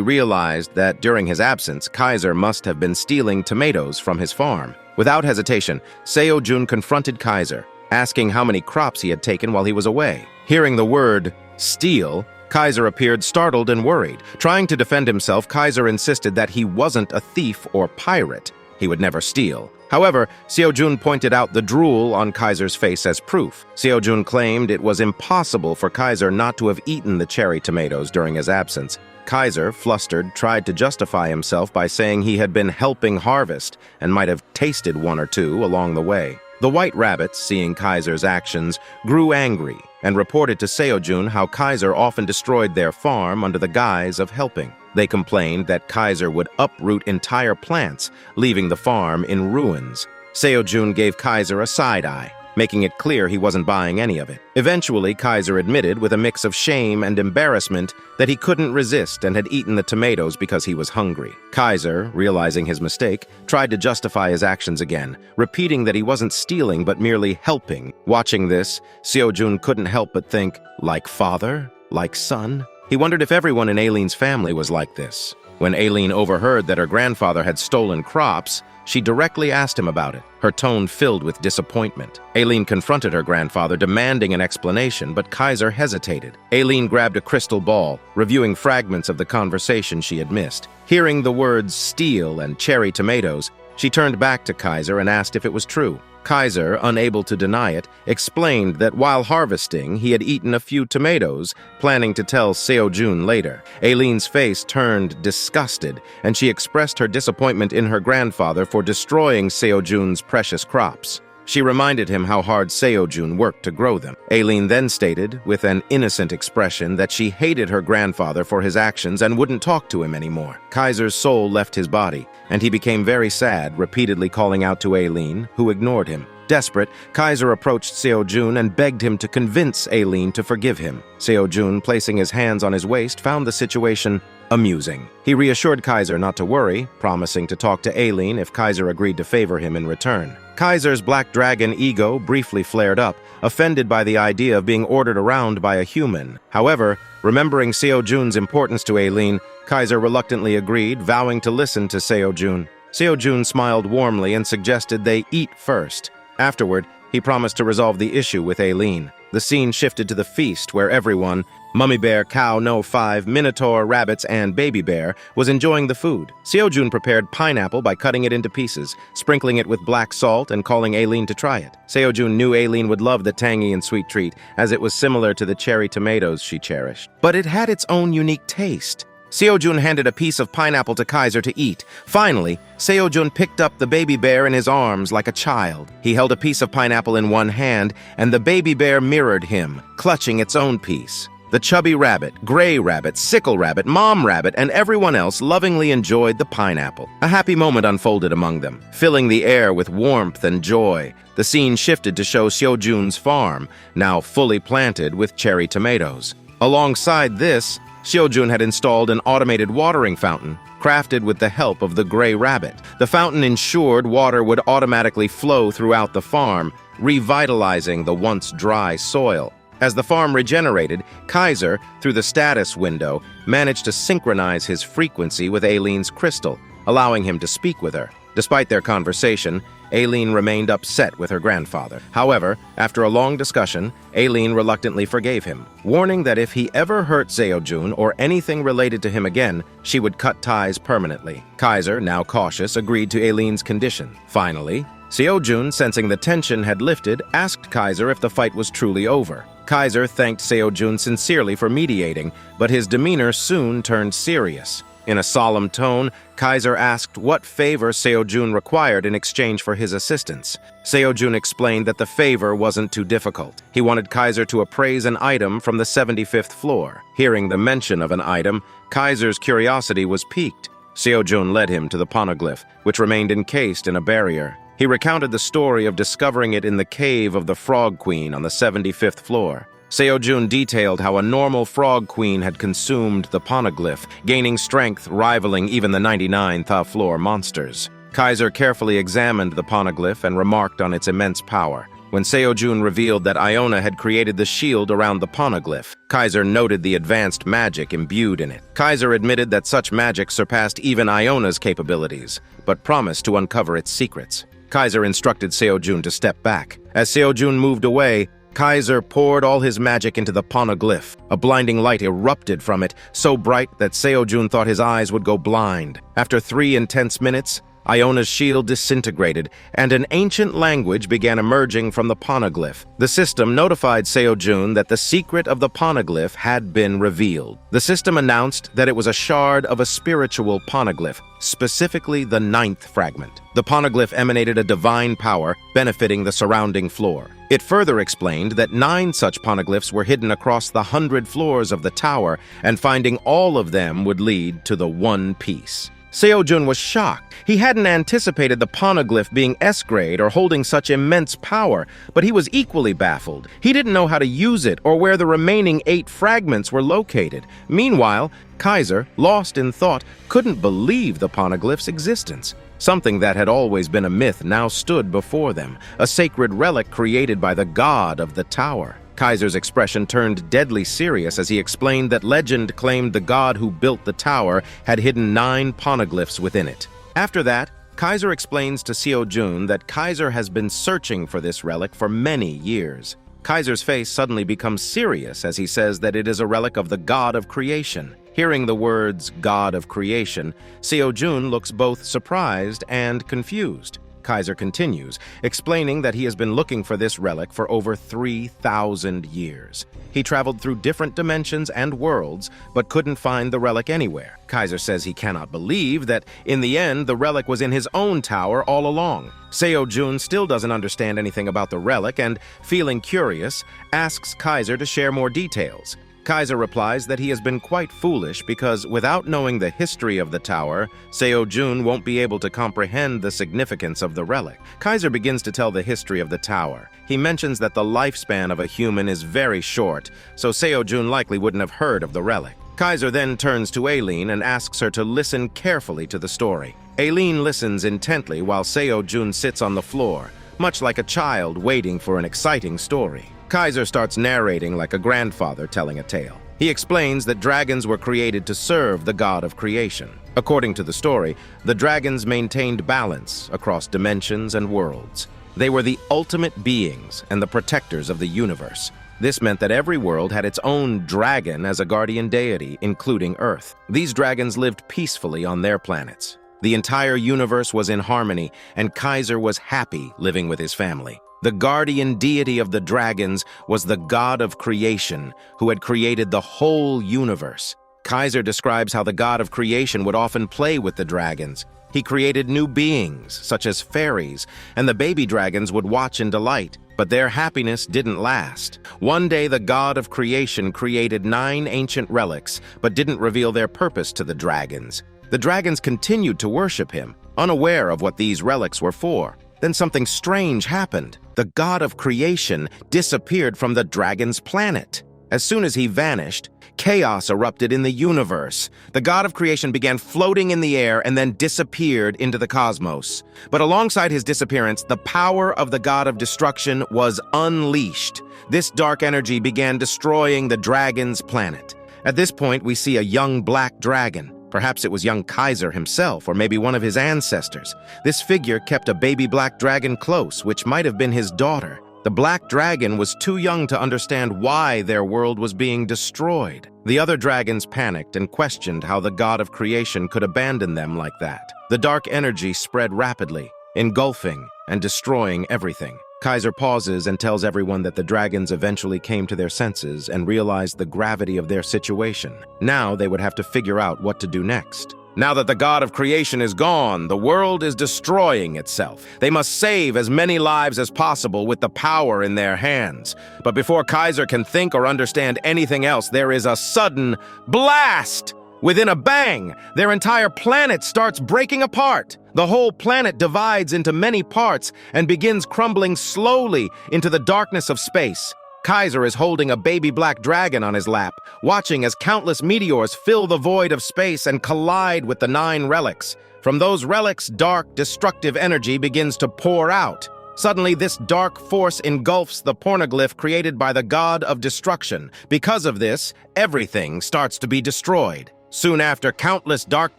realized that during his absence, Kaiser must have been stealing tomatoes from his farm. Without hesitation, Seojun confronted Kaiser, asking how many crops he had taken while he was away. Hearing the word steal, Kaiser appeared startled and worried. Trying to defend himself, Kaiser insisted that he wasn't a thief or pirate. He would never steal. However, Seojun pointed out the drool on Kaiser's face as proof. Seojun claimed it was impossible for Kaiser not to have eaten the cherry tomatoes during his absence. Kaiser, flustered, tried to justify himself by saying he had been helping harvest and might have tasted one or two along the way. The white rabbits, seeing Kaiser's actions, grew angry and reported to Seojun how Kaiser often destroyed their farm under the guise of helping. They complained that Kaiser would uproot entire plants, leaving the farm in ruins. Seojun gave Kaiser a side-eye, making it clear he wasn't buying any of it. Eventually, Kaiser admitted with a mix of shame and embarrassment that he couldn't resist and had eaten the tomatoes because he was hungry. Kaiser, realizing his mistake, tried to justify his actions again, repeating that he wasn't stealing but merely helping. Watching this, Seojun couldn't help but think, like father? Like son? He wondered if everyone in Aileen's family was like this. When Aileen overheard that her grandfather had stolen crops, she directly asked him about it, her tone filled with disappointment. Aileen confronted her grandfather, demanding an explanation, but Kaiser hesitated. Aileen grabbed a crystal ball, reviewing fragments of the conversation she had missed. Hearing the words steal and cherry tomatoes, she turned back to Kaiser and asked if it was true. Kaiser, unable to deny it, explained that while harvesting, he had eaten a few tomatoes, planning to tell Seojun later. Aileen's face turned disgusted, and she expressed her disappointment in her grandfather for destroying Seojun's precious crops. She reminded him how hard Seojun worked to grow them. Aileen then stated, with an innocent expression, that she hated her grandfather for his actions and wouldn't talk to him anymore. Kaiser's soul left his body, and he became very sad, repeatedly calling out to Aileen, who ignored him. Desperate, Kaiser approached Seojun and begged him to convince Aileen to forgive him. Seojun, placing his hands on his waist, found the situation amusing. He reassured Kaiser not to worry, promising to talk to Aileen if Kaiser agreed to favor him in return. Kaiser's black dragon ego briefly flared up, offended by the idea of being ordered around by a human. However, remembering Seojun's importance to Aileen, Kaiser reluctantly agreed, vowing to listen to Seojun. Seojun smiled warmly and suggested they eat first. Afterward, he promised to resolve the issue with Aileen. The scene shifted to the feast, where everyone, Mummy Bear, Cow, No 5, Minotaur, Rabbits, and Baby Bear, was enjoying the food. Seojun prepared pineapple by cutting it into pieces, sprinkling it with black salt and calling Aileen to try it. Seojun knew Aileen would love the tangy and sweet treat, as it was similar to the cherry tomatoes she cherished. But it had its own unique taste. Seojun handed a piece of pineapple to Kaiser to eat. Finally, Seojun picked up the baby bear in his arms like a child. He held a piece of pineapple in one hand, and the baby bear mirrored him, clutching its own piece. The chubby rabbit, gray rabbit, sickle rabbit, mom rabbit, and everyone else lovingly enjoyed the pineapple. A happy moment unfolded among them, filling the air with warmth and joy. The scene shifted to show Seojun's farm, now fully planted with cherry tomatoes. Alongside this, Seojun had installed an automated watering fountain, crafted with the help of the gray rabbit. The fountain ensured water would automatically flow throughout the farm, revitalizing the once dry soil. As the farm regenerated, Kaiser, through the status window, managed to synchronize his frequency with Aileen's crystal, allowing him to speak with her. Despite their conversation, Aileen remained upset with her grandfather. However, after a long discussion, Aileen reluctantly forgave him, warning that if he ever hurt Seojun or anything related to him again, she would cut ties permanently. Kaiser, now cautious, agreed to Aileen's condition. Finally, Seo-jun, sensing the tension had lifted, asked Kaiser if the fight was truly over. Kaiser thanked Seo-jun sincerely for mediating, but his demeanor soon turned serious. In a solemn tone, Kaiser asked what favor Seo-jun required in exchange for his assistance. Seo-jun explained that the favor wasn't too difficult. He wanted Kaiser to appraise an item from the 75th floor. Hearing the mention of an item, Kaiser's curiosity was piqued. Seo-jun led him to the poneglyph, which remained encased in a barrier. He recounted the story of discovering it in the cave of the Frog Queen on the 75th floor. Seo-jun detailed how a normal frog queen had consumed the poneglyph, gaining strength rivaling even the 99th floor monsters. Kaiser carefully examined the poneglyph and remarked on its immense power. When Seo-jun revealed that Iona had created the shield around the poneglyph, Kaiser noted the advanced magic imbued in it. Kaiser admitted that such magic surpassed even Iona's capabilities, but promised to uncover its secrets. Kaiser instructed Seo-jun to step back. As Seo-jun moved away, Kaiser poured all his magic into the poneglyph. A blinding light erupted from it, so bright that Seo-jun thought his eyes would go blind. After 3 intense minutes, Iona's shield disintegrated, and an ancient language began emerging from the poneglyph. The system notified Seo-jun that the secret of the poneglyph had been revealed. The system announced that it was a shard of a spiritual poneglyph, specifically the 9th fragment. The poneglyph emanated a divine power, benefiting the surrounding floor. It further explained that 9 such poneglyphs were hidden across the 100 floors of the tower, and finding all of them would lead to the One Piece. Seo-jun was shocked. He hadn't anticipated the poneglyph being S-grade or holding such immense power, but he was equally baffled. He didn't know how to use it or where the remaining 8 fragments were located. Meanwhile, Kaiser, lost in thought, couldn't believe the poneglyph's existence. Something that had always been a myth now stood before them, a sacred relic created by the god of the tower. Kaiser's expression turned deadly serious as he explained that legend claimed the god who built the tower had hidden 9 poneglyphs within it. After that, Kaiser explains to Seo-jun that Kaiser has been searching for this relic for many years. Kaiser's face suddenly becomes serious as he says that it is a relic of the god of creation. Hearing the words god of creation, Seo-jun looks both surprised and confused. Kaiser continues, explaining that he has been looking for this relic for over 3,000 years. He traveled through different dimensions and worlds, but couldn't find the relic anywhere. Kaiser says he cannot believe that, in the end, the relic was in his own tower all along. Seo-jun still doesn't understand anything about the relic and, feeling curious, asks Kaiser to share more details. Kaiser replies that he has been quite foolish because, without knowing the history of the tower, Seo-jun won't be able to comprehend the significance of the relic. Kaiser begins to tell the history of the tower. He mentions that the lifespan of a human is very short, so Seo-jun likely wouldn't have heard of the relic. Kaiser then turns to Aileen and asks her to listen carefully to the story. Aileen listens intently while Seo-jun sits on the floor, much like a child waiting for an exciting story. Kaiser starts narrating like a grandfather telling a tale. He explains that dragons were created to serve the god of creation. According to the story, the dragons maintained balance across dimensions and worlds. They were the ultimate beings and the protectors of the universe. This meant that every world had its own dragon as a guardian deity, including Earth. These dragons lived peacefully on their planets. The entire universe was in harmony, and Kaiser was happy living with his family. The guardian deity of the dragons was the god of creation, who had created the whole universe. Kaiser describes how the god of creation would often play with the dragons. He created new beings, such as fairies, and the baby dragons would watch in delight. But their happiness didn't last. One day, the god of creation created 9 ancient relics, but didn't reveal their purpose to the dragons. The dragons continued to worship him, unaware of what these relics were for. Then something strange happened. The god of creation disappeared from the dragon's planet. As soon as he vanished, chaos erupted in the universe. The god of creation began floating in the air and then disappeared into the cosmos. But alongside his disappearance, the power of the god of destruction was unleashed. This dark energy began destroying the dragon's planet. At this point, we see a young black dragon. Perhaps it was young Kaiser himself, or maybe one of his ancestors. This figure kept a baby black dragon close, which might have been his daughter. The black dragon was too young to understand why their world was being destroyed. The other dragons panicked and questioned how the god of creation could abandon them like that. The dark energy spread rapidly, engulfing and destroying everything. Kaiser pauses and tells everyone that the dragons eventually came to their senses and realized the gravity of their situation. Now they would have to figure out what to do next. Now that the god of creation is gone, the world is destroying itself. They must save as many lives as possible with the power in their hands. But before Kaiser can think or understand anything else, there is a sudden blast! Within a bang, their entire planet starts breaking apart. The whole planet divides into many parts and begins crumbling slowly into the darkness of space. Kaiser is holding a baby black dragon on his lap, watching as countless meteors fill the void of space and collide with the 9 relics. From those relics, dark, destructive energy begins to pour out. Suddenly, this dark force engulfs the pornoglyph created by the god of destruction. Because of this, everything starts to be destroyed. Soon after, countless dark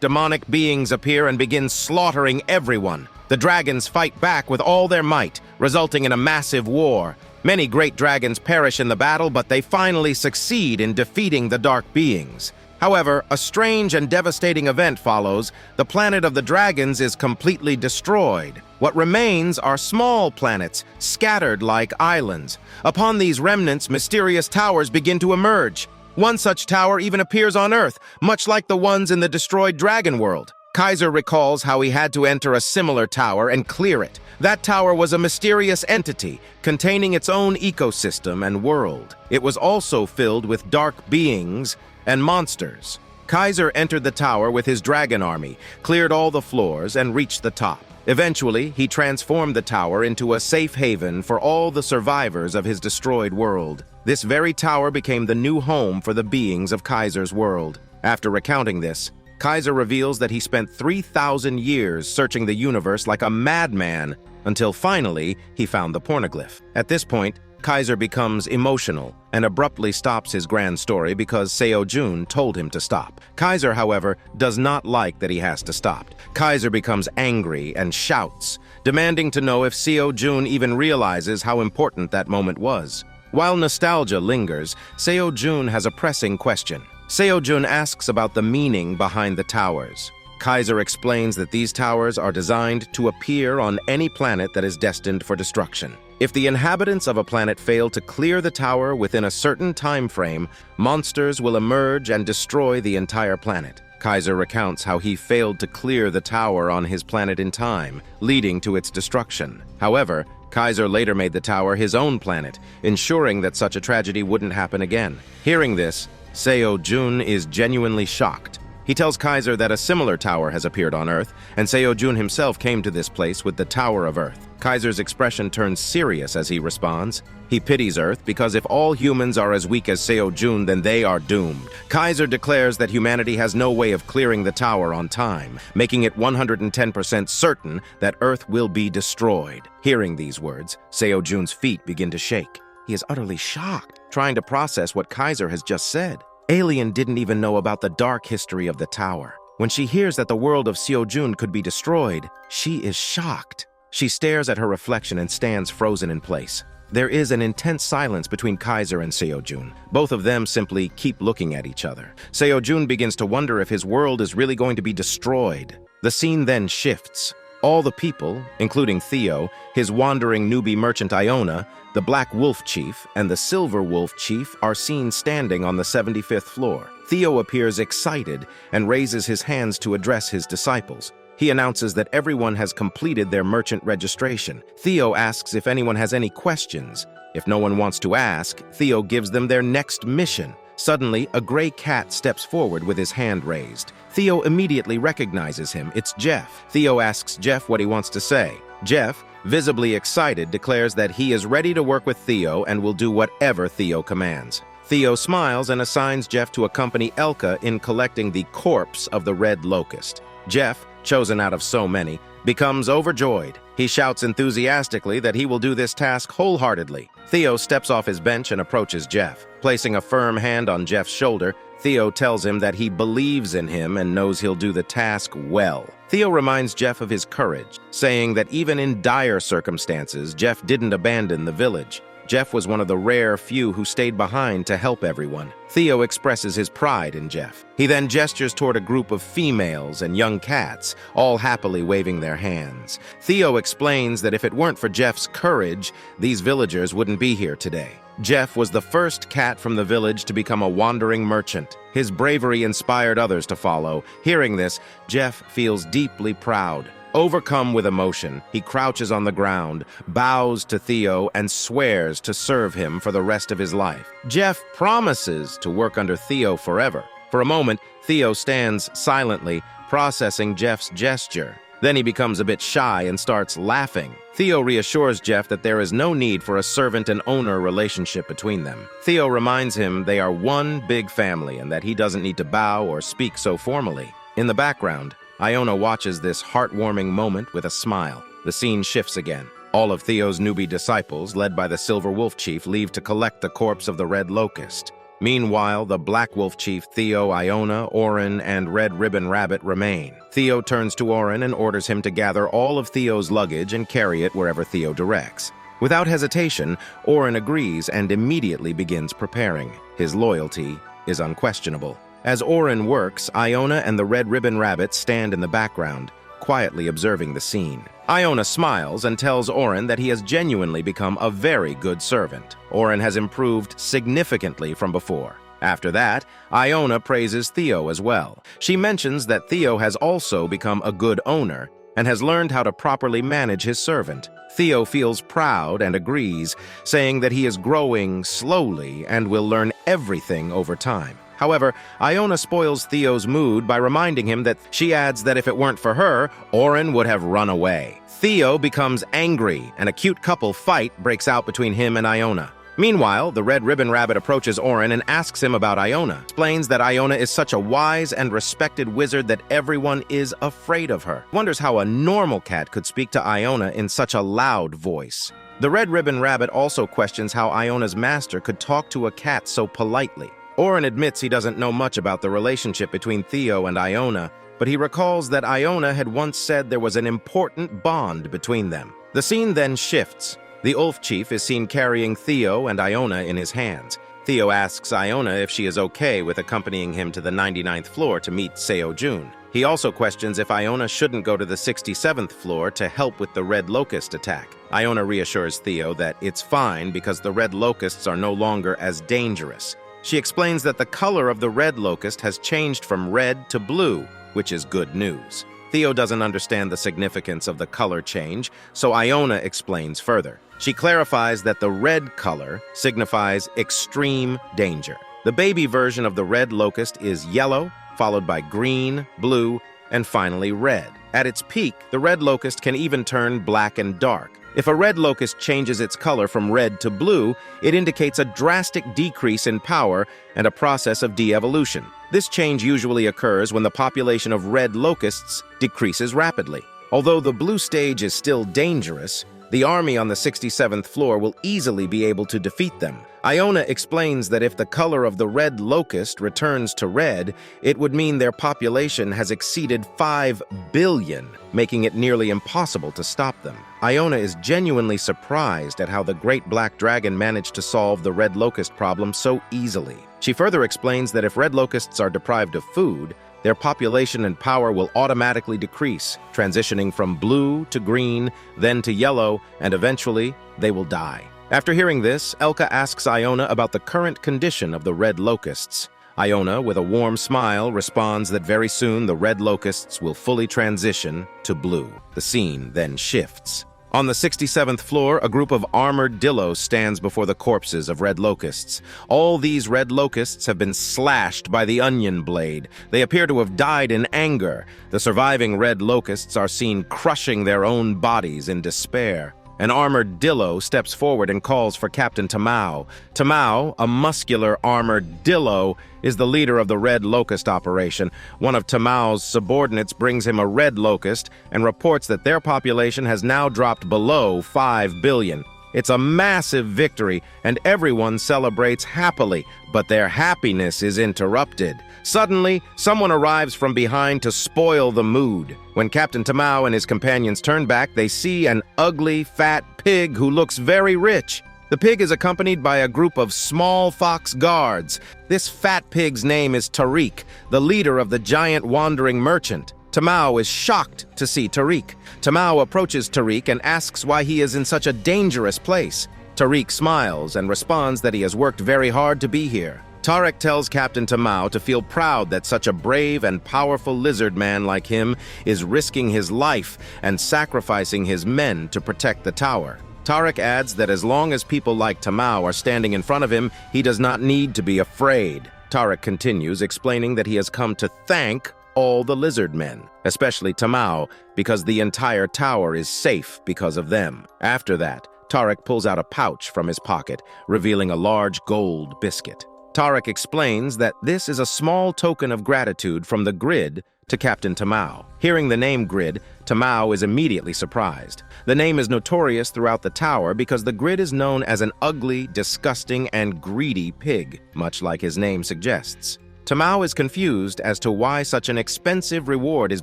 demonic beings appear and begin slaughtering everyone. The dragons fight back with all their might, resulting in a massive war. Many great dragons perish in the battle, but they finally succeed in defeating the dark beings. However, a strange and devastating event follows. The planet of the dragons is completely destroyed. What remains are small planets, scattered like islands. Upon these remnants, mysterious towers begin to emerge. One such tower even appears on Earth, much like the ones in the destroyed dragon world. Kaiser recalls how he had to enter a similar tower and clear it. That tower was a mysterious entity, containing its own ecosystem and world. It was also filled with dark beings and monsters. Kaiser entered the tower with his dragon army, cleared all the floors, and reached the top. Eventually, he transformed the tower into a safe haven for all the survivors of his destroyed world. This very tower became the new home for the beings of Kaiser's world. After recounting this, Kaiser reveals that he spent 3,000 years searching the universe like a madman until finally he found the pornoglyph. At this point, Kaiser becomes emotional and abruptly stops his grand story because Seo-jun told him to stop. Kaiser, however, does not like that he has to stop. Kaiser becomes angry and shouts, demanding to know if Seo-jun even realizes how important that moment was. While nostalgia lingers, Seo-jun has a pressing question. Seo-jun asks about the meaning behind the towers. Kaiser explains that these towers are designed to appear on any planet that is destined for destruction. If the inhabitants of a planet fail to clear the tower within a certain time frame, monsters will emerge and destroy the entire planet. Kaiser recounts how he failed to clear the tower on his planet in time, leading to its destruction. However, Kaiser later made the tower his own planet, ensuring that such a tragedy wouldn't happen again. Hearing this, Seo-jun is genuinely shocked. He tells Kaiser that a similar tower has appeared on Earth, and Seo-jun himself came to this place with the Tower of Earth. Kaiser's expression turns serious as he responds. He pities Earth because if all humans are as weak as Seo-jun, then they are doomed. Kaiser declares that humanity has no way of clearing the tower on time, making it 110% certain that Earth will be destroyed. Hearing these words, Seo-jun's feet begin to shake. He is utterly shocked, trying to process what Kaiser has just said. Alien didn't even know about the dark history of the tower. When she hears that the world of Seo-jun could be destroyed, she is shocked. She stares at her reflection and stands frozen in place. There is an intense silence between Kaiser and Seo-jun. Both of them simply keep looking at each other. Seo-jun begins to wonder if his world is really going to be destroyed. The scene then shifts. All the people, including Theo, his wandering newbie merchant Iona, the Black Wolf Chief, and the Silver Wolf Chief are seen standing on the 75th floor. Theo appears excited and raises his hands to address his disciples. He announces that everyone has completed their merchant registration. Theo asks if anyone has any questions. If no one wants to ask, Theo gives them their next mission. Suddenly, a gray cat steps forward with his hand raised. Theo immediately recognizes him. It's Jeff. Theo asks Jeff what he wants to say. Jeff, visibly excited, declares that he is ready to work with Theo and will do whatever Theo commands. Theo smiles and assigns Jeff to accompany Elka in collecting the corpse of the Red Locust. Jeff, chosen out of so many, becomes overjoyed. He shouts enthusiastically that he will do this task wholeheartedly. Theo steps off his bench and approaches Jeff. Placing a firm hand on Jeff's shoulder, Theo tells him that he believes in him and knows he'll do the task well. Theo reminds Jeff of his courage, saying that even in dire circumstances, Jeff didn't abandon the village. Jeff was one of the rare few who stayed behind to help everyone. Theo expresses his pride in Jeff. He then gestures toward a group of females and young cats, all happily waving their hands. Theo explains that if it weren't for Jeff's courage, these villagers wouldn't be here today. Jeff was the first cat from the village to become a wandering merchant. His bravery inspired others to follow. Hearing this, Jeff feels deeply proud. Overcome with emotion, he crouches on the ground, bows to Theo, and swears to serve him for the rest of his life. Jeff promises to work under Theo forever. For a moment, Theo stands silently, processing Jeff's gesture. Then he becomes a bit shy and starts laughing. Theo reassures Jeff that there is no need for a servant and owner relationship between them. Theo reminds him they are one big family and that he doesn't need to bow or speak so formally. In the background, Iona watches this heartwarming moment with a smile. The scene shifts again. All of Theo's newbie disciples, led by the Silver Wolf Chief, leave to collect the corpse of the Red Locust. Meanwhile, the Black Wolf Chief, Theo, Iona, Orin, and Red Ribbon Rabbit remain. Theo turns to Orin and orders him to gather all of Theo's luggage and carry it wherever Theo directs. Without hesitation, Orin agrees and immediately begins preparing. His loyalty is unquestionable. As Orin works, Iona and the Red Ribbon Rabbit stand in the background, quietly observing the scene. Iona smiles and tells Orin that he has genuinely become a very good servant. Orin has improved significantly from before. After that, Iona praises Theo as well. She mentions that Theo has also become a good owner and has learned how to properly manage his servant. Theo feels proud and agrees, saying that he is growing slowly and will learn everything over time. However, Iona spoils Theo's mood by reminding him that she adds that if it weren't for her, Orin would have run away. Theo becomes angry, and a cute couple fight breaks out between him and Iona. Meanwhile, the Red Ribbon Rabbit approaches Orin and asks him about Iona. Explains that Iona is such a wise and respected wizard that everyone is afraid of her. Wonders how a normal cat could speak to Iona in such a loud voice. The Red Ribbon Rabbit also questions how Iona's master could talk to a cat so politely. Orin admits he doesn't know much about the relationship between Theo and Iona, but he recalls that Iona had once said there was an important bond between them. The scene then shifts. The Wolf Chief is seen carrying Theo and Iona in his hands. Theo asks Iona if she is okay with accompanying him to the 99th floor to meet Seo Jun. He also questions if Iona shouldn't go to the 67th floor to help with the Red Locust attack. Iona reassures Theo that it's fine because the Red Locusts are no longer as dangerous. She explains that the color of the Red Locust has changed from red to blue, which is good news. Theo doesn't understand the significance of the color change, so Iona explains further. She clarifies that the red color signifies extreme danger. The baby version of the Red Locust is yellow, followed by green, blue, and finally red. At its peak, the Red Locust can even turn black and dark. If a red locust changes its color from red to blue, it indicates a drastic decrease in power and a process of de-evolution. This change usually occurs when the population of red locusts decreases rapidly. Although the blue stage is still dangerous, the army on the 67th floor will easily be able to defeat them. Iona explains that if the color of the Red Locust returns to red, it would mean their population has exceeded 5 billion, making it nearly impossible to stop them. Iona is genuinely surprised at how the Great Black Dragon managed to solve the Red Locust problem so easily. She further explains that if Red Locusts are deprived of food, their population and power will automatically decrease, transitioning from blue to green, then to yellow, and eventually they will die. After hearing this, Elka asks Iona about the current condition of the Red Locusts. Iona, with a warm smile, responds that very soon the Red Locusts will fully transition to blue. The scene then shifts. On the 67th floor, a group of armored dillos stands before the corpses of red locusts. All these red locusts have been slashed by the onion blade. They appear to have died in anger. The surviving red locusts are seen crushing their own bodies in despair. An armored dillo steps forward and calls for Captain Tamao. Tamao, a muscular armored dillo, is the leader of the Red Locust operation. One of Tamao's subordinates brings him a red locust and reports that their population has now dropped below 5 billion. It's a massive victory, and everyone celebrates happily, but their happiness is interrupted. Suddenly, someone arrives from behind to spoil the mood. When Captain Tamao and his companions turn back, they see an ugly, fat pig who looks very rich. The pig is accompanied by a group of small fox guards. This fat pig's name is Tariq, the leader of the giant wandering merchant. Tamao is shocked to see Tariq. Tamao approaches Tariq and asks why he is in such a dangerous place. Tariq smiles and responds that he has worked very hard to be here. Tariq tells Captain Tamao to feel proud that such a brave and powerful lizard man like him is risking his life and sacrificing his men to protect the tower. Tariq adds that as long as people like Tamao are standing in front of him, he does not need to be afraid. Tariq continues, explaining that he has come to thank all the lizard men, especially Tamao, because the entire tower is safe because of them. After that, Tariq pulls out a pouch from his pocket, revealing a large gold biscuit. Tariq explains that this is a small token of gratitude from the Grid to Captain Tamao. Hearing the name Grid, Tamao is immediately surprised. The name is notorious throughout the tower because the Grid is known as an ugly, disgusting, and greedy pig, much like his name suggests. Tamao is confused as to why such an expensive reward is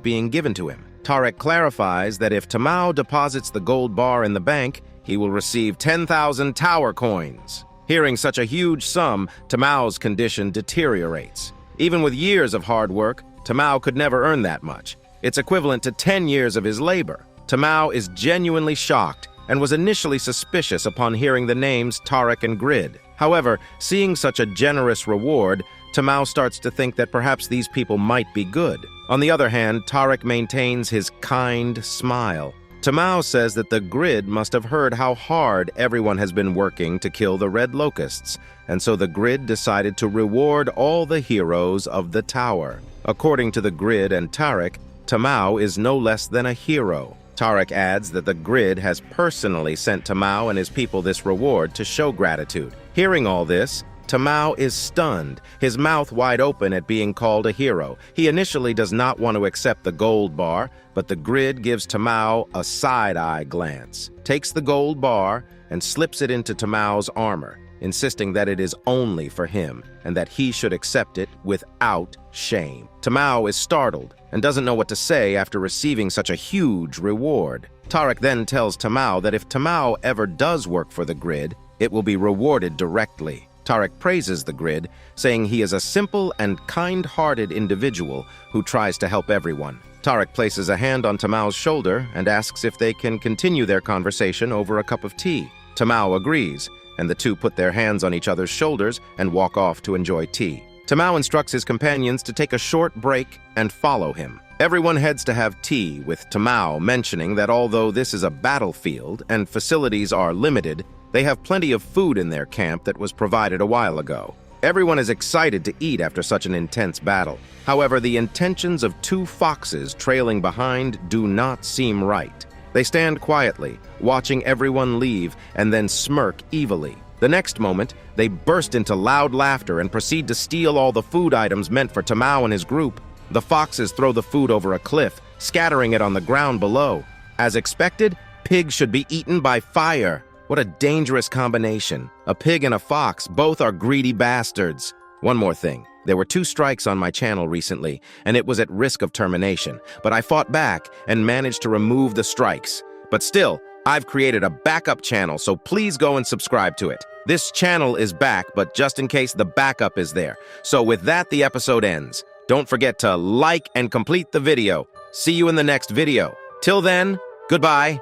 being given to him. Tariq clarifies that if Tamao deposits the gold bar in the bank, he will receive 10,000 tower coins. Hearing such a huge sum, Tamao's condition deteriorates. Even with years of hard work, Tamao could never earn that much. It's equivalent to 10 years of his labor. Tamao is genuinely shocked and was initially suspicious upon hearing the names Tariq and Grid. However, seeing such a generous reward, Tamao starts to think that perhaps these people might be good. On the other hand, Tariq maintains his kind smile. Tamao says that the Grid must have heard how hard everyone has been working to kill the red locusts, and so the Grid decided to reward all the heroes of the tower. According to the Grid and Tariq, Tamao is no less than a hero. Tariq adds that the Grid has personally sent Tamao and his people this reward to show gratitude. Hearing all this, Tamao is stunned, his mouth wide open at being called a hero. He initially does not want to accept the gold bar, but the Grid gives Tamao a side-eye glance, takes the gold bar, and slips it into Tamao's armor, insisting that it is only for him and that he should accept it without shame. Tamao is startled and doesn't know what to say after receiving such a huge reward. Tariq then tells Tamao that if Tamao ever does work for the Grid, it will be rewarded directly. Tariq praises the Grid, saying he is a simple and kind-hearted individual who tries to help everyone. Tariq places a hand on Tamao's shoulder and asks if they can continue their conversation over a cup of tea. Tamao agrees, and the two put their hands on each other's shoulders and walk off to enjoy tea. Tamao instructs his companions to take a short break and follow him. Everyone heads to have tea, with Tamao mentioning that although this is a battlefield and facilities are limited, they have plenty of food in their camp that was provided a while ago. Everyone is excited to eat after such an intense battle. However, the intentions of two foxes trailing behind do not seem right. They stand quietly, watching everyone leave, and then smirk evilly. The next moment, they burst into loud laughter and proceed to steal all the food items meant for Tamao and his group. The foxes throw the food over a cliff, scattering it on the ground below. As expected, pigs should be eaten by fire. What a dangerous combination. A pig and a fox, both are greedy bastards. One more thing. There were 2 strikes on my channel recently, and it was at risk of termination. But I fought back and managed to remove the strikes. But still, I've created a backup channel, so please go and subscribe to it. This channel is back, but just in case, the backup is there. So with that, the episode ends. Don't forget to like and complete the video. See you in the next video. Till then, goodbye.